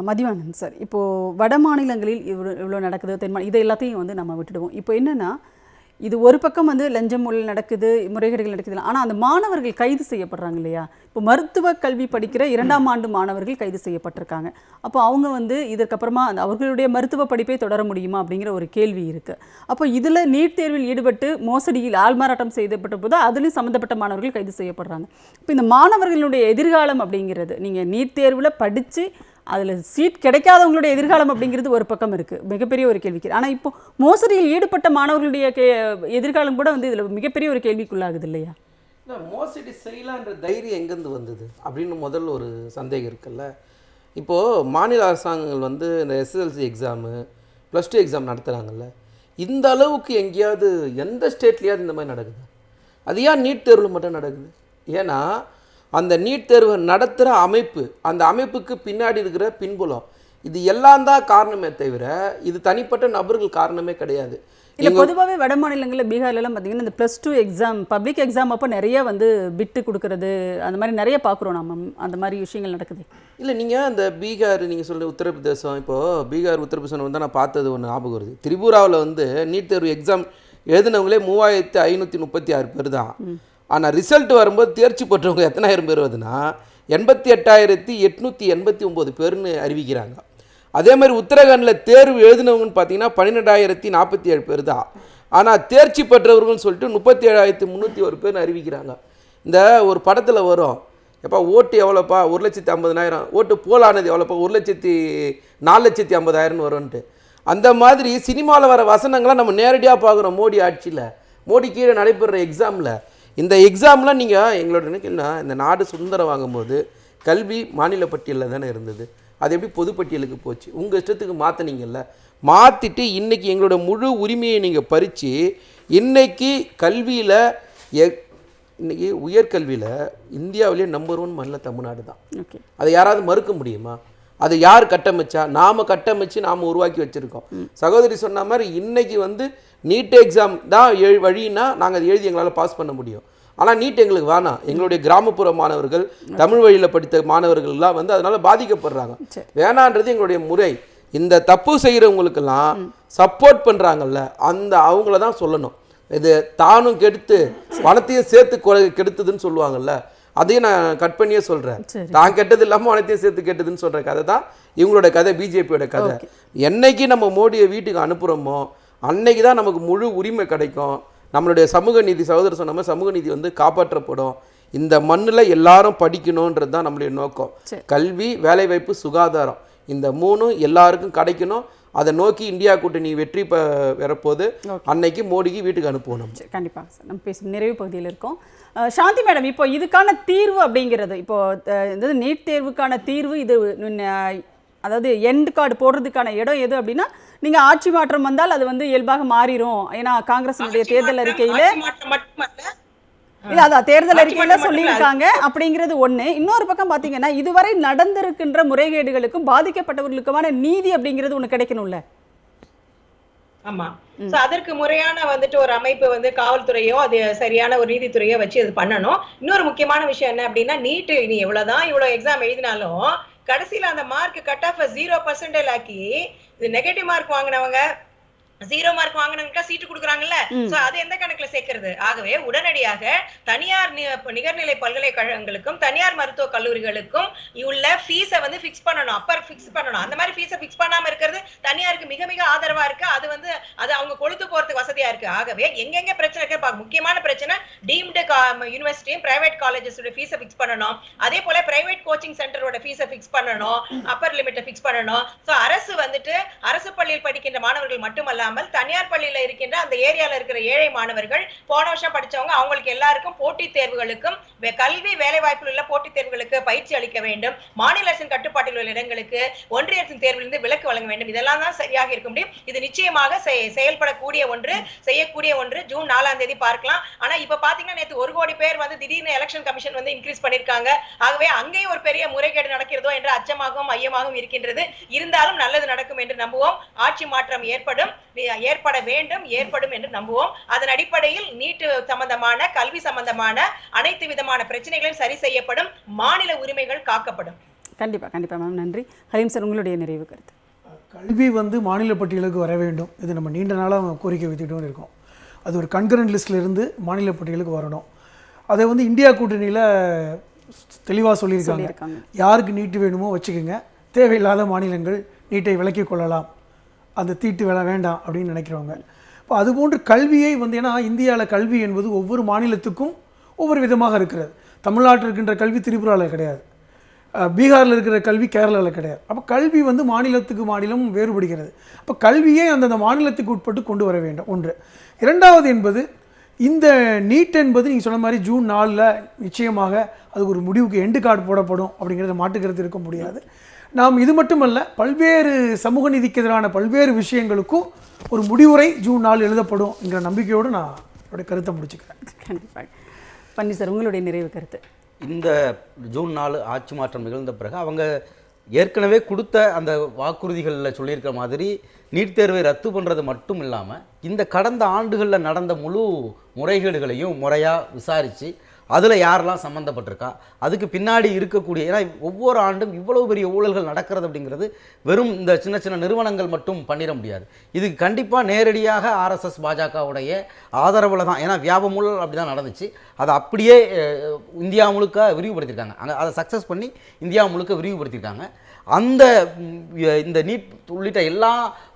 மதிவாணன் சார், இப்போது வட மாநிலங்களில் இவ்வளோ நடக்குது, இதை எல்லாத்தையும் வந்து நம்ம விட்டுடுவோம். இப்போ என்னென்னா இது ஒரு பக்கம் வந்து லஞ்சம் ஊழல் நடக்குது, முறைகேடுகள் நடக்குது, ஆனால் அந்த மாணவர்கள் கைது செய்யப்படுறாங்க இல்லையா. இப்போ மருத்துவ கல்வி படிக்கிற 2ஆம் ஆண்டு மாணவர்கள் கைது செய்யப்பட்டிருக்காங்க. அப்போ அவங்க வந்து இதற்கப்புறமா அவர்களுடைய மருத்துவ படிப்பை தொடர முடியுமா அப்படிங்கிற ஒரு கேள்வி இருக்குது. அப்போ இதில் நீட் தேர்வில் ஈடுபட்டு மோசடியில் ஆள்மாறாட்டம் செய்யப்பட்ட போது அதுலேயும் சம்மந்தப்பட்ட மாணவர்கள் கைது செய்யப்படுறாங்க. இப்போ இந்த மாணவர்களுடைய எதிர்காலம் அப்படிங்கிறது, நீங்கள் நீட் தேர்வில் படித்து அதில் சீட் கிடைக்காதவங்களுடைய எதிர்காலம் அப்படிங்கிறது ஒரு பக்கம் இருக்குது, மிகப்பெரிய ஒரு கேள்விக்கு. ஆனால் இப்போ மோசடியில் ஈடுபட்ட மாணவர்களுடைய எதிர்காலம் கூட வந்து இதில் மிகப்பெரிய ஒரு கேள்விக்குள்ளாகுது இல்லையா. மோசடி செய்யலான்ற தைரியம் எங்கேருந்து வந்தது அப்படின்னு முதல்ல ஒரு சந்தேகம் இருக்குல்ல. இப்போது மாநில அரசாங்கங்கள் வந்து இந்த எஸ்எஸ்எல்சி எக்ஸாமு +2 எக்ஸாம் நடத்துகிறாங்கல்ல, இந்த அளவுக்கு எங்கேயாவது எந்த ஸ்டேட்லேயாவது இந்த மாதிரி நடக்குது? அது ஏன் நீட் தேர்வில் மட்டும் நடக்குது? ஏன்னா அந்த நீட் தேர்வு நடத்துகிற அமைப்பு, அந்த அமைப்புக்கு பின்னாடி இருக்கிற பின்புலம், இது எல்லாம் தான் காரணமே தவிர இது தனிப்பட்ட நபர்கள் காரணமே கிடையாது. இல்லை, பொதுவாகவே வட மாநிலங்களில் பீகார்லலாம் பார்த்தீங்கன்னா இந்த +2 எக்ஸாம் பப்ளிக் எக்ஸாம் அப்போ நிறைய வந்து பிட்டு கொடுக்கறது அந்த மாதிரி நிறைய பார்க்குறோம் நம்ம, அந்த மாதிரி விஷயங்கள் நடக்குது. இல்லை, நீங்கள் அந்த பீகார் நீங்கள் சொல்கிற உத்தரப்பிரதேசம், இப்போது பீகார் உத்தரப்பிரதேசம் வந்து நான் பார்த்தது ஒன்று ஞாபகம் வருது. திரிபுராவில் வந்து நீட் தேர்வு எக்ஸாம் எழுதினவங்களே 3536 பேர் தான். ஆனால் ரிசல்ட் வரும்போது தேர்ச்சி பெற்றவங்க எத்தனாயிரம் பேர் வருதுன்னா 88,889 பேர்னு அறிவிக்கிறாங்க. அதே மாதிரி உத்தரகாண்டில் தேர்வு எழுதினவங்கன்னு பார்த்தீங்கன்னா 12,047 பேர் தான். ஆனால் தேர்ச்சி பெற்றவர்கள்னு சொல்லிட்டு 37,301 பேர்னு அறிவிக்கிறாங்க. இந்த ஒரு படத்தில் வரும், எப்போ ஓட்டு எவ்வளோப்பா, 1,50,000, ஓட்டு போலானது எவ்வளோப்பா, 4,50,000 வரும்ன்ட்டு. அந்த மாதிரி சினிமாவில் வர வசனங்களை நம்ம நேரடியாக பார்க்குறோம். மோடி ஆட்சியில், மோடி கீழே நடைபெறுற எக்ஸாமில், இந்த எக்ஸாம்லாம் நீங்கள் எங்களோட நினைக்கணும்னா, இந்த நாடு சுதந்திரம் வாங்கும்போது கல்வி மாநில பட்டியலில் தானே இருந்தது. அது எப்படி பொதுப்பட்டியலுக்கு போச்சு? உங்கள் இஷ்டத்துக்கு மாற்றினீங்கல்ல, மாற்றிட்டு இன்றைக்கி எங்களோட முழு உரிமையை நீங்கள் பறித்து இன்றைக்கி கல்வியில் இன்றைக்கி உயர்கல்வியில் இந்தியாவிலேயே நம்பர் 1 மாநிலம் தமிழ்நாடு தான். அதை யாராவது மறுக்க முடியுமா? அதை யார் கட்டமைச்சா? நாம் கட்டமைச்சு நாம் உருவாக்கி வச்சுருக்கோம். சகோதரி சொன்ன மாதிரி இன்றைக்கி வந்து நீட் எக்ஸாம் தான் வழின்னா நாங்கள் அதை எழுதி எங்களால் பாஸ் பண்ண முடியும். ஆனால் நீட் எங்களுக்கு வேணாம். எங்களுடைய கிராமப்புற மாணவர்கள், தமிழ் வழியில் படித்த மாணவர்கள்லாம் வந்து அதனால் பாதிக்கப்படுறாங்க. வேணான்றது எங்களுடைய முறை. இந்த தப்பு செய்கிறவங்களுக்கெல்லாம் சப்போர்ட் பண்ணுறாங்கல்ல, அவங்கள தான் சொல்லணும். இது தானும் கெடுத்து வனத்தையும் சேர்த்து கெடுத்ததுன்னு சொல்லுவாங்கல்ல, அதையும் நான் கட் பண்ணியே சொல்கிறேன். தான் கெட்டது இல்லாமல் வனத்தையும் சேர்த்து கெட்டதுன்னு சொல்கிற கதை தான் இவங்களோட கதை பிஜேபியோட கதை. என்னைக்கு நம்ம மோடியை வீட்டுக்கு அனுப்புகிறோமோ அன்னைக்கு தான் நமக்கு முழு உரிமை கிடைக்கும். நம்மளுடைய சமூக நீதி, சகோதரர் சொன்ன மாதிரி சமூக நீதி வந்து காப்பாற்றப்படும். இந்த மண்ணில் எல்லாரும் படிக்கணுன்றது தான் நம்மளுடைய நோக்கம். கல்வி, வேலைவாய்ப்பு, சுகாதாரம், இந்த மூணும் எல்லாருக்கும் கிடைக்கணும். அதை நோக்கி இந்தியா கூட்டணி வெற்றி வரப்போது. அன்னைக்கு மோடிக்கு வீட்டுக்கு அனுப்பணும். கண்டிப்பாக சார். நம்ம பேசும் நிறைவு பகுதியில் இருக்கோம். சாந்தி மேடம், இப்போ இதுக்கான தீர்வு அப்படிங்கிறது, இப்போ இந்த நீட் தேர்வுக்கான தீர்வு இது, அதாவது எண்ட் கார்டு போடுறதுக்கான இடம் எது அப்படின்னா, நீங்க ஆட்சி மாற்றம் வந்தால் அது வந்து இயல்பாக மாறிடும். ஏன்னா காங்கிரஸினுடைய தேர்தல் அறிக்கையில அதான் தேர்தல் அறிக்கையில சொல்லியிருக்காங்க அப்படிங்கிறது ஒண்ணு. இன்னொரு பக்கம் பாத்தீங்கன்னா இதுவரை நடந்திருக்கின்ற முறைகேடுகளுக்கும் பாதிக்கப்பட்டவர்களுக்குமான நீதி அப்படிங்கிறது ஒண்ணு கிடைக்கணும்ல. ஆமா. அதற்கு முறையான வந்துட்டு ஒரு அமைப்பு வந்து காவல்துறையோ அது சரியான ஒரு நீதித்துறையோ வச்சு அது பண்ணணும். இன்னொரு முக்கியமான விஷயம் என்ன அப்படின்னா, நீட் நீ எவ்வளவுதான் இவ்வளவு எக்ஸாம் எழுதினாலும் கடைசியில அந்த மார்க் கட் ஆஃப் 0% ஆக்கி இது நெகட்டிவ் மார்க் வாங்கினவங்க 0 மார்க் வாங்கினவங்க சீட்டு கொடுக்குறாங்கல்ல, சோ அது எந்த கணக்குல சேர்க்கிறது? ஆகவே உடனடியாக தனியார் நிகர்நிலை பல்கலைக்கழகங்களுக்கும் தனியார் மருத்துவ கல்லூரிகளுக்கும் உள்ள ஃபீஸை வந்து ஃபிக்ஸ் பண்ணணும், அப்பர் ஃபிக்ஸ் பண்ணணும். அந்த மாதிரி ஃபீஸை ஃபிக்ஸ் பண்ணாம இருக்கிறது தனியாருக்கு மிக மிக ஆதரவா இருக்கு. அது வந்து அது அவங்க கொழுத்து போறதுக்கு வசதியா இருக்கு. ஆகவே எங்கெங்க பிரச்சனை இருக்கு, முக்கியமான பிரச்சனை டீம்டு யூனிவர்சிட்டியும் பிரைவேட் காலேஜஸோட ஃபீஸை ஃபிக்ஸ் பண்ணணும். அதே போல பிரைவேட் கோச்சிங் சென்டரோட ஃபீஸை ஃபிக்ஸ் பண்ணணும், அப்பர் லிமிட்டை ஃபிக்ஸ் பண்ணணும். சோ அரசு வந்துட்டு அரசு பள்ளியில் படிக்கின்ற மாணவர்கள் மட்டுமல்ல, தனியார் பள்ளியில இருக்கின்ற அந்த ஏரியால இருக்கிற ஏழை மாணவர்கள், போன வருஷம் படிச்சவங்க, அவங்களுக்கு எல்லாருக்கும் போட்டித் தேர்வுகளுக்கும் கல்வி வேலை வாய்ப்பில் உள்ள போட்டித் தேர்வுகளுக்கு பயிற்சி அளிக்க வேண்டும். மாநில அரசின் கட்டுப்பாட்டில் உள்ள இடங்களுக்கு ஒன்றிய அரசின் தேர்விலிருந்து விலக்கு வழங்க வேண்டும். இதெல்லாம் தான் சரியாக இருக்க முடியும். இது நிச்சயமாக செயல்படக்கூடிய ஒன்று, செய்யக்கூடிய ஒன்று. ஜூன் 4ஆம் தேதி பார்க்கலாம். ஆனா இப்ப பாத்தீங்கன்னா நேற்று 1 கோடி பேர் வந்து திடீர்னு எலெக்ஷன் கமிஷன் வந்து இன்க்ரீஸ் பண்ணிருக்காங்க. ஆகவே அங்கேயும் ஒரு பெரிய முறைகேடு நடக்கிறதோ என்ற அச்சமாகவும் ஐயமாகவும் இருக்கின்றது. இருந்தாலும் நல்லது நடக்கும் என்று நம்புவோம். ஆட்சி மாற்றம் ஏற்பட வேண்டும், ஏற்படும் என்று நம்புவோம். அதன் அடிப்படையில் நீட் சம்பந்தமான, கல்வி சம்பந்தமான அனைத்து விதமான பிரச்சனைகளும் சரி செய்யப்படும், மாநில உரிமைகள் காக்கப்படும். கண்டிப்பா கண்டிப்பா மேம். நன்றி. ஹலீம் சார், உங்களுடைய நிறைவு கருத்து. கல்வி வந்து மாநில பட்டியலுக்கு வர வேண்டும். இது நம்ம நீண்ட நாளாக கோரிக்கை வைத்துக்கிட்டு இருக்கோம். அது ஒரு கன்கரண்ட் லிஸ்ட்ல இருந்து மாநில பட்டியலுக்கு வரணும். அதை வந்து இந்தியா கூட்டணியில் தெளிவாக சொல்லியிருக்காங்க. யாருக்கு நீட்டு வேணுமோ வச்சுக்கோங்க, தேவையில்லாத மாநிலங்கள் நீட்டை விலக்கிக் கொள்ளலாம், அந்த தீட்டு வேண்டாம் அப்படின்னு நினைக்கிறவங்க. இப்போ அதுபோன்று கல்வியை வந்து, ஏன்னா இந்தியாவில் கல்வி என்பது ஒவ்வொரு மாநிலத்துக்கும் ஒவ்வொரு விதமாக இருக்கிறது. தமிழ்நாட்டில் இருக்கின்ற கல்வி திரிபுராவில் கிடையாது, பீகாரில் இருக்கிற கல்வி கேரளாவில் கிடையாது. அப்போ கல்வி வந்து மாநிலத்துக்கு மாநிலம் வேறுபடுகிறது. அப்போ கல்வியை அந்தந்த மாநிலத்துக்கு உட்பட்டு கொண்டு வர வேண்டும் ஒன்று. இரண்டாவது என்பது, இந்த நீட் என்பது நீங்கள் சொன்ன மாதிரி ஜூன் 4 நிச்சயமாக அது ஒரு முடிவுக்கு எண்டு கார்டு போடப்படும் அப்படிங்கிறத மாற்றுக்கிறது இருக்க முடியாது. நாம் இது மட்டுமல்ல, பல்வேறு சமூக நீதிக்கு எதிரான பல்வேறு விஷயங்களுக்கும் ஒரு முடிவுரை ஜூன் 4 எழுதப்படும் என்கிற நம்பிக்கையோடு நான் என்னுடைய கருத்தை முடிச்சுக்கிறேன். கண்டிப்பாக. பன்னீர் சார், உங்களுடைய நிறைவு கருத்து. இந்த ஜூன் 4 ஆட்சி மாற்றம் நிகழ்ந்த பிறகு அவங்க ஏற்கனவே கொடுத்த அந்த வாக்குறுதிகளில் சொல்லியிருக்கிற மாதிரி நீட் தேர்வை ரத்து பண்ணுறது மட்டும் இல்லாமல் இந்த கடந்த ஆண்டுகளில் நடந்த முழு முறைகேடுகளையும் முறையாக விசாரித்து அதில் யாரெல்லாம் சம்மந்தப்பட்டிருக்கா, அதுக்கு பின்னாடி இருக்கக்கூடிய, ஏன்னா ஒவ்வொரு ஆண்டும் இவ்வளவு பெரிய ஊழல்கள் நடக்கிறது அப்படிங்கிறது வெறும் இந்த சின்ன சின்ன நிறுவனங்கள் மட்டும் பண்ணிட முடியாது. இதுக்கு கண்டிப்பாக நேரடியாக RSS பாஜகவுடைய ஆதரவில் தான், ஏன்னா வியாப ஊழல் அப்படி தான் நடந்துச்சு, அதை அப்படியே இந்தியா முழுக்க விரிவுபடுத்தியிருக்காங்க. அங்கே அதை சக்ஸஸ் பண்ணி இந்தியா முழுக்க விரிவுபடுத்தியிருக்காங்க. அந்த இந்த நீட் உள்ளிட்ட எல்லா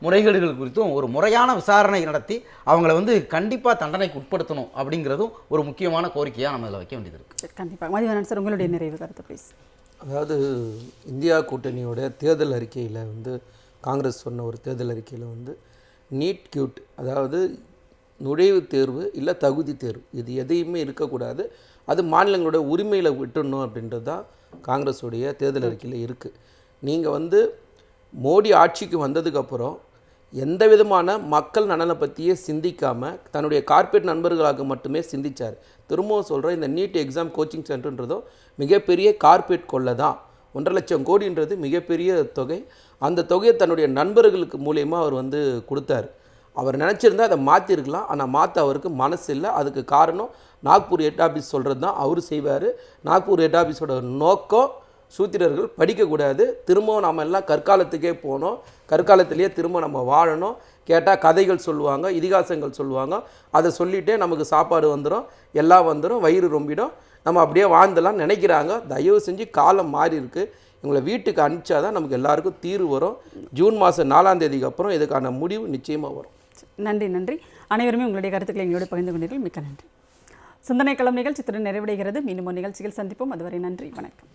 முறைகேடுகள் குறித்தும் ஒரு முறையான விசாரணை நடத்தி அவங்கள வந்து கண்டிப்பாக தண்டனைக்கு உட்படுத்தணும் அப்படிங்கிறதும் ஒரு முக்கியமான கோரிக்கையாக நம்ம இதில் வைக்க வேண்டியது இருக்குது. கண்டிப்பாக. மதிவாணன் சார், உங்களுடைய நிறைவு கருத்து ப்ளீஸ். அதாவது இந்தியா கூட்டணியோட தேர்தல் அறிக்கையில் வந்து காங்கிரஸ் சொன்ன ஒரு தேர்தல் அறிக்கையில் வந்து நீட் கியூட், அதாவது நுழைவுத் தேர்வு இல்லை தகுதி தேர்வு, இது எதையுமே இருக்கக்கூடாது, அது மாநிலங்களோட உரிமையில் விட்டுடணும் அப்படின்றது தான் காங்கிரஸுடைய தேர்தல் அறிக்கையில் இருக்குது. நீங்கள் வந்து மோடி ஆட்சிக்கு வந்ததுக்கப்புறம் எந்த விதமான மக்கள் நலனை பற்றியே சிந்திக்காமல் தன்னுடைய கார்ப்பரேட் நண்பர்களாக மட்டுமே சிந்தித்தார். திரும்பவும் சொல்கிறேன், இந்த நீட் எக்ஸாம் கோச்சிங் சென்டர்ன்றதும் மிகப்பெரிய கார்ப்பரேட் கொள்ளை தான். 1.5 லட்சம் கோடின்றது மிகப்பெரிய தொகை. அந்த தொகையை தன்னுடைய நண்பர்களுக்கு மூலியமாக அவர் வந்து கொடுத்தார். அவர் நினச்சிருந்தால் அதை மாற்றிருக்கலாம், ஆனால் மாற்ற அவருக்கு மனசு இல்லை. அதுக்கு காரணம் நாக்பூர் ஹெட் ஆஃபீஸ் சொல்கிறது தான் அவர் செய்வார். நாக்பூர் ஹெட் ஆஃபீஸோட நோக்கம் சூத்திரர்கள் படிக்கக்கூடாது, திரும்பவும் நம்ம எல்லாம் கற்காலத்துக்கே போகணும், கற்காலத்திலேயே திரும்ப நம்ம வாழணும். கேட்டால் கதைகள் சொல்லுவாங்க, இதிகாசங்கள் சொல்லுவாங்க, அதை சொல்லிகிட்டே நமக்கு சாப்பாடு வந்துடும், எல்லாம் வந்துடும், வயிறு ரொம்பிடும், நம்ம அப்படியே வாழ்ந்தெல்லாம் நினைக்கிறாங்க. தயவு செஞ்சு காலம் மாறி இருக்குது. இவங்களை வீட்டுக்கு அனுப்பிச்சா தான் நமக்கு எல்லாருக்கும் தீர்வு வரும். ஜூன் மாதம் 4ஆம் தேதிக்கு அப்புறம் இதுக்கான முடிவு நிச்சயமாக வரும். நன்றி. அனைவருமே உங்களுடைய கருத்துக்களை எங்களோடு பகிர்ந்து கொண்டீர்கள். மிக்க நன்றி. சிந்தனை களம் நிகழ்ச்சித்துடன் நிறைவடைகிறது. மீண்டும் ஒரு நிகழ்ச்சியில் சந்திப்போம். அதுவரை நன்றி, வணக்கம்.